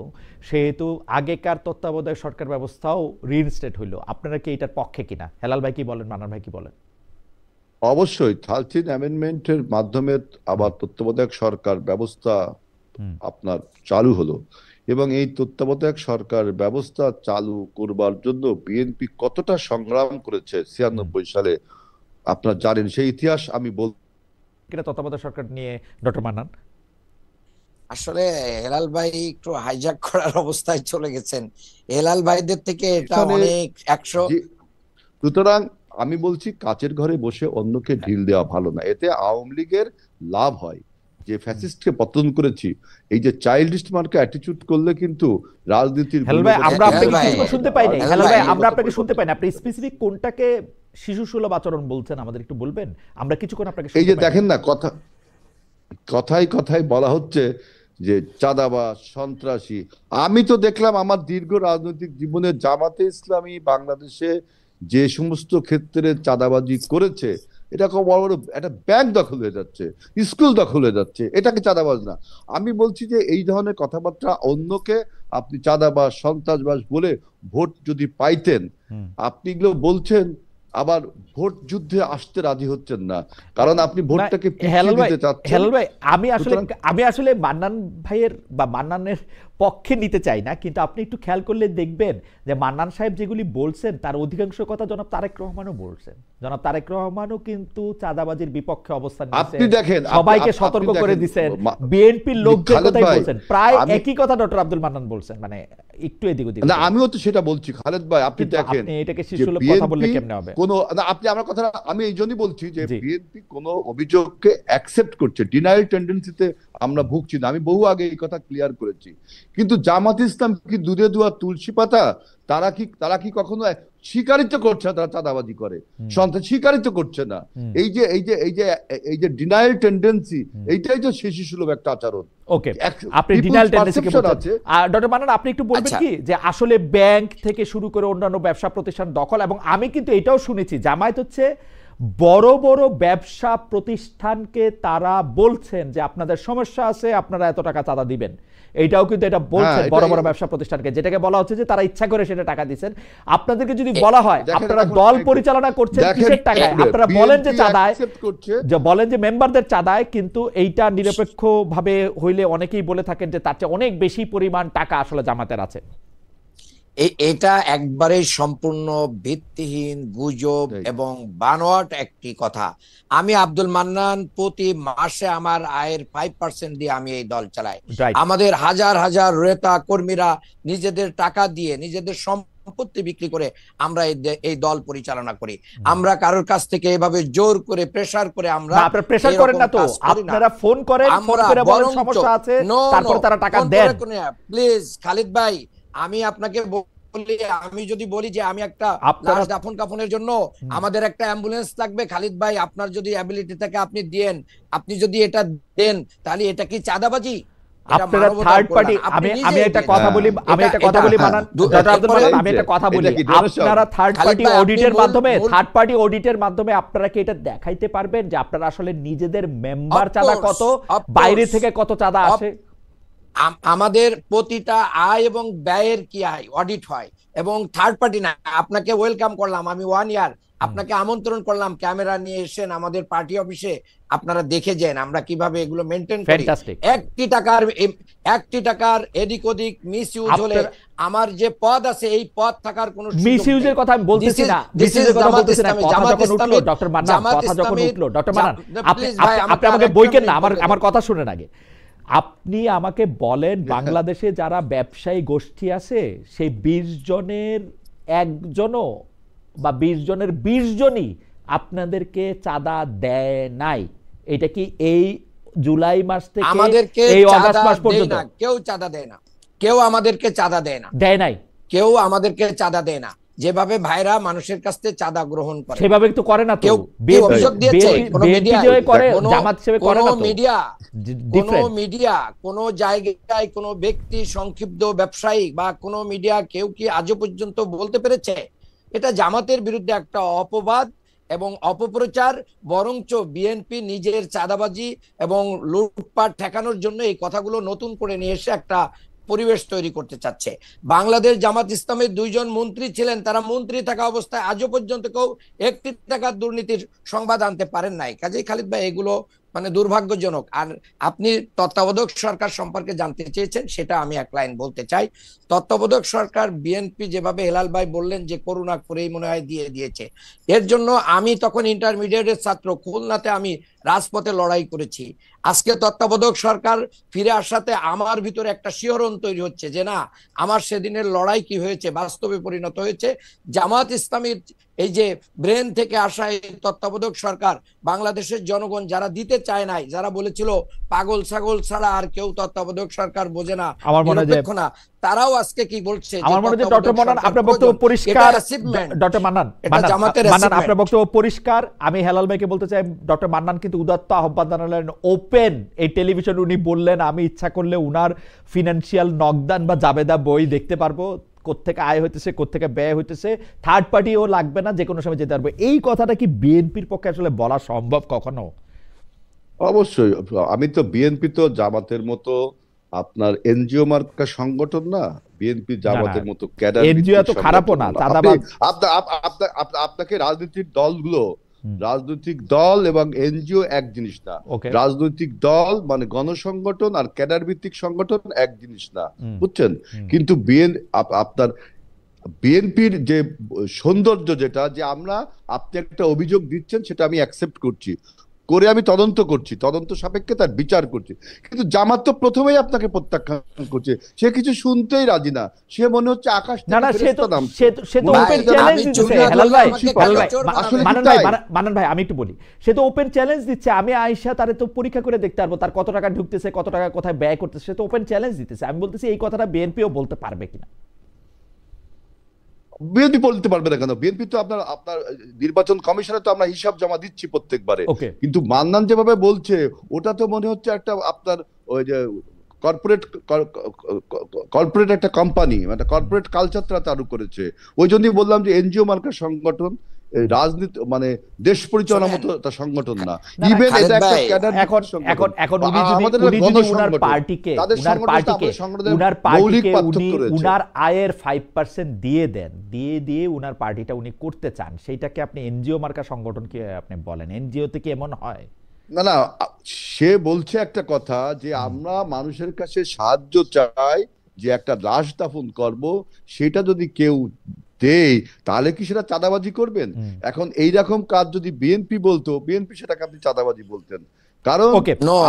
সেহেতু আগেকার তত্ত্বাবধায়ক সরকার ব্যবস্থাও রিইনস্টেট হইল। আপনারা কি এটার পক্ষে কিনা? হেলাল ভাই কি বলেন, মান্নান ভাই কি বলেন? অবশ্যই 13th অ্যামেন্ডমেন্টের মাধ্যমে আবার তত্ত্বাবধায়ক সরকার ব্যবস্থা আপনার চালু হলো, এবং এই তত্ত্বাবধায়ক সরকার ব্যবস্থা চালু করবার জন্য বিএনপি কতটা সংগ্রাম করেছে 96 সালে আপনারা জানেন, সেই ইতিহাস আমি বল। তত্ত্বাবধায়ক সরকার নিয়ে ডক্টর মান্নান, আসলে হেলাল ভাই একটু হাইজ্যাক করার অবস্থায় চলে গেছেন। হেলাল ভাইদের থেকে এটা অনেক 100। সুতরাং আমি বলছি, কাচের ঘরে বসে অন্যকে ঢিল দেওয়া ভালো না। এতে আওয়ামী লীগের লাভ হয়, যে ফ্যাসিস্টকে পতন করেছি। এই যে চাইল্ডিস্ট মার্কে অ্যাটিটিউড করলে কিন্তু রাজনীতির আমরা আপনাকে শুনতে পাই না। হেলাল ভাই, আমরা আপনাকে শুনতে পাই না। আপনি স্পেসিফিক কোনটাকে শিশু সুলভ আচরণ বলছেন আমাদের একটু বলবেন? আমরা কিছুক্ষণ আপনাকে এই যে দেখেন না, কথায় বলা হচ্ছে যে চাঁদাবাজ সন্ত্রাসী। আমি তো দেখলাম আমার দীর্ঘ রাজনৈতিক জীবনে জামাতে ইসলামী বাংলাদেশে যে সমস্ত ক্ষেত্রে চাঁদাবাজি করেছে, এটা খুব বড় বড় একটা ব্যাংক দখল হয়ে যাচ্ছে, স্কুল দখল হয়ে যাচ্ছে, এটাকে চাঁদাবাজ না। আমি বলছি যে এই ধরনের কথাবার্তা, অন্যকে আপনি চাঁদাবাজ সন্ত্রাসবাজ বলে ভোট যদি পাইতেন, আপনি এগুলো বলছেন, আবার ভোট যুদ্ধে আসতে রাজি হচ্ছেন না, কারণ আপনি ভোটটাকে পিছিয়ে দিতে চাচ্ছেন। হেলাল ভাই, আমি আসলে মান্নান ভাইয়ের বা মান্নানের পক্ষে নিতে চাই না, কিন্তু আপনি একটু খেয়াল করলে দেখবেন যে মান্নান সাহেব যেগুলি বলছেন তার অধিকাংশ কথা জনাব তারেক রহমানও বলছেন। জনাব তারেক রহমানও কিন্তু চাঁদাবাজির বিপক্ষে অবস্থান আপনি দেখেন, সবাইকে সতর্ক করে দিচ্ছেন, বিএনপির লোকদের কথাই বলছেন, প্রায় একই কথা ডক্টর আব্দুল মান্নান বলছেন, মানে একটু এদিক ওদিক না। আমিও তো সেটা বলছি খালেদ ভাই, আপনি দেখেন আপনি এটাকে শিশুসুলভ কথা বললে কেমনে হবে? কোন না, আপনি আমার কথা, আমি এই জন্যই বলছি যে বিএনপি কোন অভিযোগকে অ্যাকসেপ্ট করছে, ডিনায়াল টেন্ডেন্সিতে আমরা ভুগছি না। আমি বহু আগে এই কথা ক্লিয়ার করেছি। কিন্তু জামাত ইসলাম কি দুধে দুয়া তুলসী পাতা? তারা কি কখনো স্বীকারিত করছে না তারা চাঁদাবাজি করে? সন্তান স্বীকারিত করছে না। এই যে ডিনায়াল টেন্ডেন্সি, এইটাই তো শিশুসুলভ একটা আচরণ। ওকে, আপনি ডিনায়াল টেন্ডেন্সিকে বলছেন। ডক্টর মান্নান, আপনি একটু বলবেন কি যে আসলে ব্যাংক থেকে শুরু করে অন্যান্য ব্যবসা প্রতিষ্ঠান দখল, এবং আমি কিন্তু এটাও শুনেছি জামায়াত হচ্ছে বড় বড় ব্যবসা প্রতিষ্ঠানকে তারা বলছেন যে আপনাদের সমস্যা আছে, আপনারা এত টাকা চাঁদা দিবেন। এইটাও কিন্তু এটা বলছেন বড় বড় ব্যবসা প্রতিষ্ঠানকে, যেটাকে বলা হচ্ছে যে তারা ইচ্ছা করে সেটা টাকা দিচ্ছেন। আপনাদেরকে যদি বলা হয় আপনারা দল পরিচালনা করছেন কিসের টাকায়, আপনারা বলেন যে চাঁদায়, যে বলেন যে মেম্বারদের চাঁদায়, কিন্তু এইটা নিরপেক্ষ ভাবে হইলে অনেকেই বলে থাকেন যে তার চেয়ে অনেক বেশি পরিমাণ টাকা আসলে জামাতের আছে। এটা একবারে সম্পূর্ণ ভিত্তিহীন গুজব এবং বানোয়াট একটি কথা। আমি আব্দুল মান্নান প্রতি মাসে আমার আয়ের 5% দিয়ে আমি এই দল চালাই। আমাদের হাজার হাজার নেতা কর্মীরা নিজেদের টাকা দিয়ে, নিজেদের সম্পত্তি বিক্রি করে আমরা এই দল পরিচালনা করি। আমরা কারোর কাছ থেকে এভাবে জোর করে প্রেসার করে আমরা প্রেসার করেন না তো, আপনারা ফোন করেন, ফোন করে বলেন সমস্যা আছে, তারপর তারা টাকা দেন। প্লিজ খালিদ ভাই, আমি আপনাকে বলি, আমি যদি বলি যে আমি একটা লাশ দাফন কাফনের জন্য আমাদের একটা অ্যাম্বুলেন্স লাগবে, খালিদ ভাই আপনার যদি অ্যাবিলিটি থাকে আপনি দেন, আপনি যদি এটা দেন, তাহলে এটা কি চাঁদাবাজি? আপনারা থার্ড পার্টি, আমি একটা কথা বলি, মানান ডক্টর আব্দুল মান্নান, আমি একটা কথা বলি, আপনারা থার্ড পার্টি অডিটের মাধ্যমে আপনারা কি এটা দেখাইতে পারবেন যে আপনারা আসলে নিজেদের মেম্বার চাঁদা কত, বাইরে থেকে কত চাঁদা আসে? আমাদের প্রতিটা আয় এবং ব্যয়ের কি আয় অডিট হয়, এবং থার্ড পার্টি না। আপনাকে ওয়েলকাম করলাম, আমি 1 ইয়ার আপনাকে আমন্ত্রণ করলাম, ক্যামেরা নিয়ে এসেন আমাদের পার্টি অফিসে, আপনারা দেখে যান আমরা কিভাবে এগুলো মেনটেন করি। একটি টাকার এদিক ওদিক মিস ইউজ হলে আমার যে পদ আছে এই পদ থাকার কোনো মিস ইউজের কথা আমি বলতেছি না, মিসইউজের কথা বলতেছি না। কথা যখন উঠলো ডক্টর মান্নান, কথা যখন উঠলো ডক্টর মান্নান, আপনি আমাকে বইকেন না, আমার কথা শুনেন আগে। আপনি আমাকে বলেন বাংলাদেশে যারা ব্যবসায়ী গোষ্ঠী আছে সেই 20 জনের একজনও বা 20 জনের 20 জনই আপনাদেরকে চাঁদা দেয় নাই। এটা কি এই জুলাই মাস থেকে এই আগস্ট মাস পর্যন্ত কেউ চাঁদা দেয় না? কেউ আমাদেরকে চাঁদা দেয় না, দেয় নাই। কেউ আমাদেরকে চাঁদা দেয় না। যেভাবে ভাইরা মানুষের কাছ থেকে চাঁদা গ্রহণ করে সেভাবে তো করে না। কেউ অভিযোগ দিয়েছে কোন মিডিয়া, কোন জায়গায় কোন ব্যক্তি, সংক্ষিপ্ত ব্যবসায়ী বা কোন মিডিয়া কেউ কি আজও পর্যন্ত বলতে পেরেছে এটা জামাতের বিরুদ্ধে একটা অপবাদ এবং অপপ্রচার? বরঞ্চ বিএনপি নিজের চাঁদাবাজি এবং লুটপাট ঠেকানোর জন্য এই কথাগুলো নতুন করে নিয়ে এসে একটা পরিবেশ তৈরি করতে চাচ্ছে। বাংলাদেশ জামাত ইসলামের 2 জন মন্ত্রী ছিলেন, তারা মন্ত্রী থাকা অবস্থায় আজও পর্যন্ত কেউ 1 টাকার দুর্নীতির সংবাদ আনতে পারেন নাই। কাজেই খালিদ ভাই এগুলো মানে দুর্ভাগ্যজনক। আর আপনি তত্ত্বাবধায়ক সরকার সম্পর্কে জানতে চেয়েছেন, সেটা আমি এক লাইন বলতে চাই। তত্ত্বাবধায়ক সরকার বিএনপি যেভাবে হেলাল ভাই বললেন যে করুণা করেই মনে হয় দিয়েছে, এর জন্য আমি তখন ইন্টারমিডিয়েটের ছাত্র, খুলনাতে আমি রাজপথে লড়াই করেছি। আজকে তত্ত্বাবধায়ক সরকার ফিরে আসাতে আমার ভিতরে একটা শিহরণ তৈরি হচ্ছে যে না, আমার সেদিনের লড়াই কি হয়েছে, বাস্তবে পরিণত হয়েছে। জামাত ইসলামীর এই যে ব্রেন থেকে আসা এই তত্ত্বাবধায়ক সরকার, বাংলাদেশের জনগণ যারা দিতে চায় নাই, যারা বলেছিল পাগল ছাগল ছাড়া আর কেউ তত্ত্বাবধায়ক সরকার বোঝে না, নিরপেক্ষ না, তারাও আজকে কি বলছে? আমার মনে হয় ডক্টর মান্নান আপনার বক্তব্য পরিষ্কার। ডক্টর মান্নান, আপনার বক্তব্য পরিষ্কার। আমি হেলাল ভাইকে বলতে চাই, ডক্টর মান্নান কিন্তু উদাত্ত আহ্বান জানালেন, ওপেন এই টেলিভিশন উনি বললেন আমি ইচ্ছা করলে উনার ফিনান্সিয়াল নকদান বা জাবেদা বই দেখতে পারবো, কোত্থেকে আয় হইতেছে, কোত্থেকে ব্যয় হইতেছে, থার্ড পার্টিও লাগবে না, যে কোনো সময় যেতে পারবো। এই কথাটা কি বিএনপির পক্ষে আসলে বলা সম্ভব কখনো? অবশ্যই। আমি তো বিএনপি তো জামাতের মতো আপনার এনজিও মার্কা সংগঠন না, বিএনপি জামাতের মতো ক্যাডার, এনজিও তো খারাপও না, আপনাকে রাজনীতির দলগুলো রাজনৈতিক দল এবং এনজিও এক জিনিস না। ওকে। রাজনৈতিক দল মানে গণসংগঠন আর ক্যাডার ভিত্তিক সংগঠন এক জিনিস না, বুঝছেন? কিন্তু আপনার বিএনপির যে সৌন্দর্য যেটা, যে আপনি একটা অভিযোগ দিচ্ছেন সেটা আমি অ্যাকসেপ্ট করছি, করে আমি তদন্ত করছি, তদন্ত সাপেক্ষে তার বিচার করছি। কিন্তু জামাত তো প্রথমেই আপনাকে প্রত্যাখ্যান করছে, সে কিছু শুনতেই রাজি না, সে মনে হচ্ছে আকাশ না না, থেকে সে তো ফেরেশতা নামছে। সে তো ভাই, ওপেন আমি চ্যালেঞ্জ চুপ দিচ্ছে। না হেলাল করলে ভাই, আমাকে হেলাল ভাই, কাটাচোর আসলে মানান কি ভাই, তাই? মানান ভাই, আমি একটু বলি, সে তো ওপেন চ্যালেঞ্জ দিচ্ছে। আমি আয়েশা তারে তো পরীক্ষা করে দেখতে পারবো তার কত টাকা ঢুকতেছে, কত টাকা কোথায় ব্যয় করতেছে, সে তো ওপেন চ্যালেঞ্জ দিতেছে। আমি বলতেছি এই কথাটা বিএনপিও বলতে পারবে কিনা। বিএনপি বলতে পারবে না কেন? বিএনপি তো আপনার আপনার নির্বাচন কমিশনে তো আমরা হিসাব জমা দিচ্ছি প্রত্যেকবারে। ওকে। কিন্তু মান্নান যেভাবে বলছে ওটা তো মনে হচ্ছে একটা আপনার ওই যে কর্পোরেট একটা কোম্পানি, একটা কর্পোরেট কালচার তারা চালু করেছে। ওই জন্যই বললাম যে এনজিও মার্কার সংগঠন, রাজনীতি মানে দেশ পরিচালনার মতো একটা সংগঠন না। ইভেন এটা একটা ক্যাডার এখন এখন এখন উনি যদি উনার পার্টিকে উনার আয়ের 5% দিয়ে দেন, দিয়ে উনার পার্টিটা উনি করতে চান, সেইটাকে আপনি এনজিও মার্কা সংগঠনকে আপনি বলেন? এনজিও থেকে এমন হয় না না, সে বলছে একটা কথা যে আমরা মানুষের কাছে সাহায্য চাই, যে একটা লাশ দাফন করব, সেটা যদি কেউ দেয় তাহলে কি সেটা চাঁদাবাজি করবেন? এখন এইরকম কাজ যদি বিএনপি বলতো, বিএনপি সেটাকে আপনি চাঁদাবাজি বলতেন। কারণ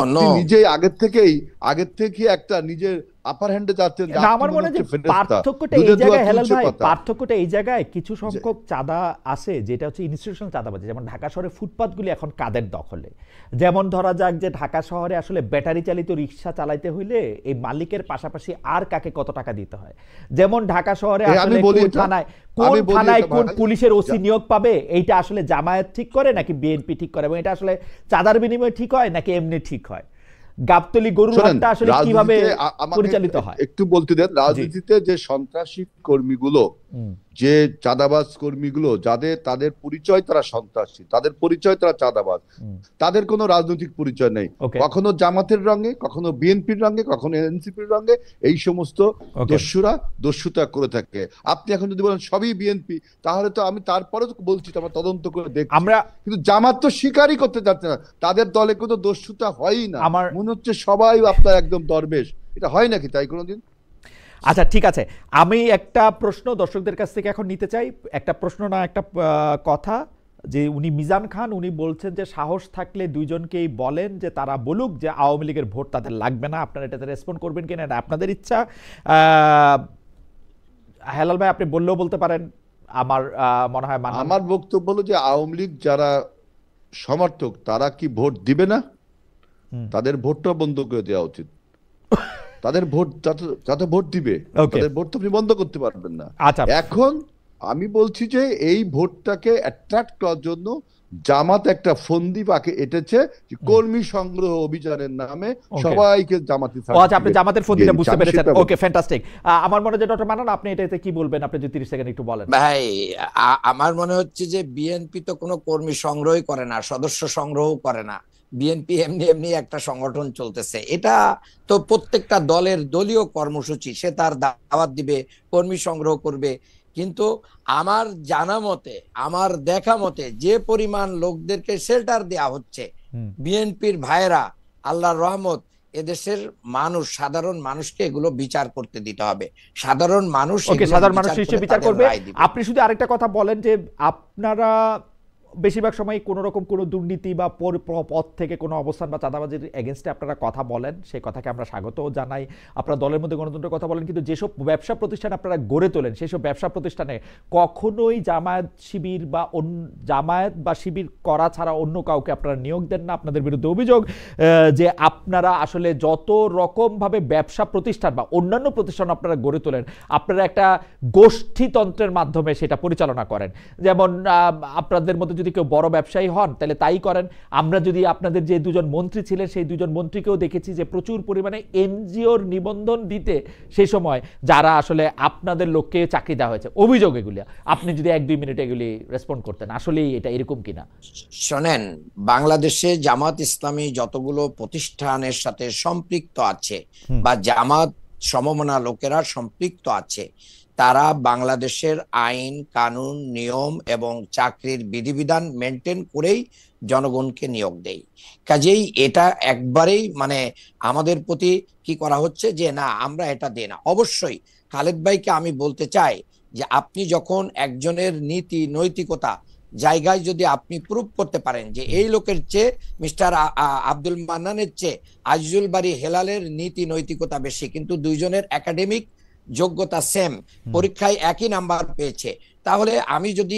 আপনি নিজে আগের থেকে একটা নিজের আপার হ্যান্ডে যাচ্ছেন। আমার মনে হয় পার্থক্যটা এই জায়গায়, হেলাল ভাই, পার্থক্যটা এই জায়গায় কিছু সংখ্যক চাঁদা আছে যেটা হচ্ছে ইনস্টিটিউশনাল চাঁদাবাজি। যেমন ঢাকা শহরে ফুটপাতগুলি এখন কাদের দখলে? যেমন ধরা যাক যে ঢাকা শহরে আসলে ব্যাটারি চালিত রিক্সা চালাইতে হইলে এই মালিকের পাশাপাশি আর কাকে কত টাকা দিতে হয়। যেমন ঢাকা শহরে আসলে কোন থানায় কোন পুলিশের ওসি নিয়োগ পাবে, এইটা আসলে জামায়াত ঠিক করে নাকি বিএনপি ঠিক করে, এবং এটা আসলে চাঁদার বিনিময়ে ঠিক হয় নাকি এমনি ঠিক হয়? গাবতলী গরুরহাটটা আসলে কিভাবে পরিচালিত হয় একটু বলতে দেন। রাজনীতিতে যে সন্ত্রাসী কর্মীগুলো, যে চাঁদাবাজ কর্মীগুলো, তাদের পরিচয় তারা সন্ত্রাসী, তাদের পরিচয় তারা চাঁদাবাজ, তাদের কোনো রাজনৈতিক পরিচয় নেই। কখনো জামাতের রঙে, কখনো বিএনপির রঙে, কখনো এনসিপির রঙে এই সমস্ত দস্যুতা করে থাকে। আপনি এখন যদি বলেন সবই বিএনপি, তাহলে তো আমি তারপরে বলছি আমরা তদন্ত করে দেখছি। কিন্তু জামাত তো স্বীকারই করতে যাচ্ছে না, তাদের দলে কোনো দস্যুতা হয়ই না। মনে হচ্ছে সবাই আপনার একদম দরবেশ। এটা হয় নাকি তাই কোনোদিন? আচ্ছা ঠিক আছে, আমি একটা প্রশ্ন দর্শকদের কাছ থেকে এখন নিতে চাই। একটা প্রশ্ন না, একটা কথা, যে উনি মিজান খান উনি বলছেন যে সাহস থাকলে দুইজনকেই বলেন যে তারা বলুক যে আওয়ামী লীগের ভোট তাদের লাগবে না। আপনারা এটাতে রেসপন্ড করবেন কিনা এটা আপনাদের ইচ্ছা। হেলাল ভাই আপনি বললেও বলতে পারেন। আমার মনে হয় আমার বক্তব্য হলো যে আওয়ামী লীগ যারা সমর্থক তারা কি ভোট দিবে না? তাদের ভোটটা বন্ধ করে দেওয়া উচিত। তাদের ভোট যাতে ভোট দিবে, তাদের ভোট তো আপনি বন্ধ করতে পারবেন না। এখন আমি বলছি যে এই ভোটটাকে অ্যাট্রাক্ট করার জন্য জামাত একটা ফন্দি পাকে এঁটেছে, কর্মী সংগ্রহ অভিযানের নামে সবাইকে জামাতি। আচ্ছা, আপনি জামাতের ফন্দিটা বুঝতে পেরেছেন। ওকে, ফ্যান্টাস্টিক। আমার মনে হয় ডক্টর মান্নান আপনি এটাতে কি বলবেন? আপনি যদি 30 সেকেন্ড একটু বলেন। ভাই, আমার মনে হচ্ছে যে বিএনপি তো কোনো কর্মী সংগ্রহই করে না, সদস্য সংগ্রহও করে না। বিএনপি এমনি একটা সংগঠন চলতেছে। এটা তো প্রত্যেকটা দলের দলীয় কর্মসূচি, সে তার দাওয়াত দিবে, কর্মী সংগ্রহ করবে। কিন্তু আমার জানা মতে, আমার দেখা মতে যে পরিমাণ লোকদেরকে শেল্টার দেওয়া হচ্ছে, বিএনপির ভাইরা, আল্লাহর রহমত, এদেশের মানুষ, সাধারণ মানুষকে এগুলো বিচার করতে দিতে হবে। সাধারণ মানুষ বিচার করবে। আপনি শুধু আরেকটা কথা বলেন যে আপনারা বেশিরভাগ সময় কোনো রকম কোনো দুর্নীতি বা পথ থেকে কোনো অবস্থান বা চাঁদাবাজির এগেনস্টে আপনারা কথা বলেন, সেই কথাকে আমরা স্বাগতও জানাই। আপনারা দলের মধ্যে গণতন্ত্রের কথা বলেন, কিন্তু যেসব ব্যবসা প্রতিষ্ঠান আপনারা গড়ে তোলেন সেই সব ব্যবসা প্রতিষ্ঠানে কখনোই জামায়াত বা শিবির করা ছাড়া অন্য কাউকে আপনারা নিয়োগ দেন না। আপনাদের বিরুদ্ধে অভিযোগ যে আপনারা আসলে যত রকমভাবে ব্যবসা প্রতিষ্ঠান বা অন্যান্য প্রতিষ্ঠান আপনারা গড়ে তোলেন, আপনারা একটা গোষ্ঠীতন্ত্রের মাধ্যমে সেটা পরিচালনা করেন। যেমন আপনাদের মধ্যে যদি কেউ বড় ব্যবসায়ী হন তাহলে তাই করেন। আমরা যদি আপনাদের যে দুজন মন্ত্রী ছিলেন সেই দুজন মন্ত্রীকেও দেখেছি যে প্রচুর পরিমাণে এনজিওর নিবন্ধন দিতে সেই সময় যারা আসলে আপনাদের লোককে চাকরি দেওয়া হয়েছে। অভিযোগ এগুলি, আপনি যদি 1-2 মিনিট এগুলি রেসপন্ড করতেন, আসলে এটা এরকম কিনা? শোনেন, বাংলাদেশে জামাত ইসলামী যতগুলো প্রতিষ্ঠানের সাথে সম্পৃক্ত আছে বা জামাত সমমনা লোকেরা সম্পৃক্ত আছে, তারা বাংলাদেশের আইন কানুন নিয়ম এবং চাকরির বিধিবিধান মেনটেন করেই জনগণকে নিয়োগ দেয়। কাজেই এটা একবারেই মানে আমাদের প্রতি কি করা হচ্ছে যে না আমরা এটা দেই না। অবশ্যই খালেদ ভাইকে আমি বলতে চাই যে আপনি যখন একজনের নীতি নৈতিকতা জায়গায় যদি আপনি প্রুভ করতে পারেন যে এই লোকের চেয়ে মিস্টার আব্দুল মান্নানের চেয়ে আজিজুল বারী হেলালের নীতি নৈতিকতা বেশি, কিন্তু দুইজনের একাডেমিক যোগ্যতা সেম, পরীক্ষায় একই নাম্বার পেয়েছে, তাহলে আমি যদি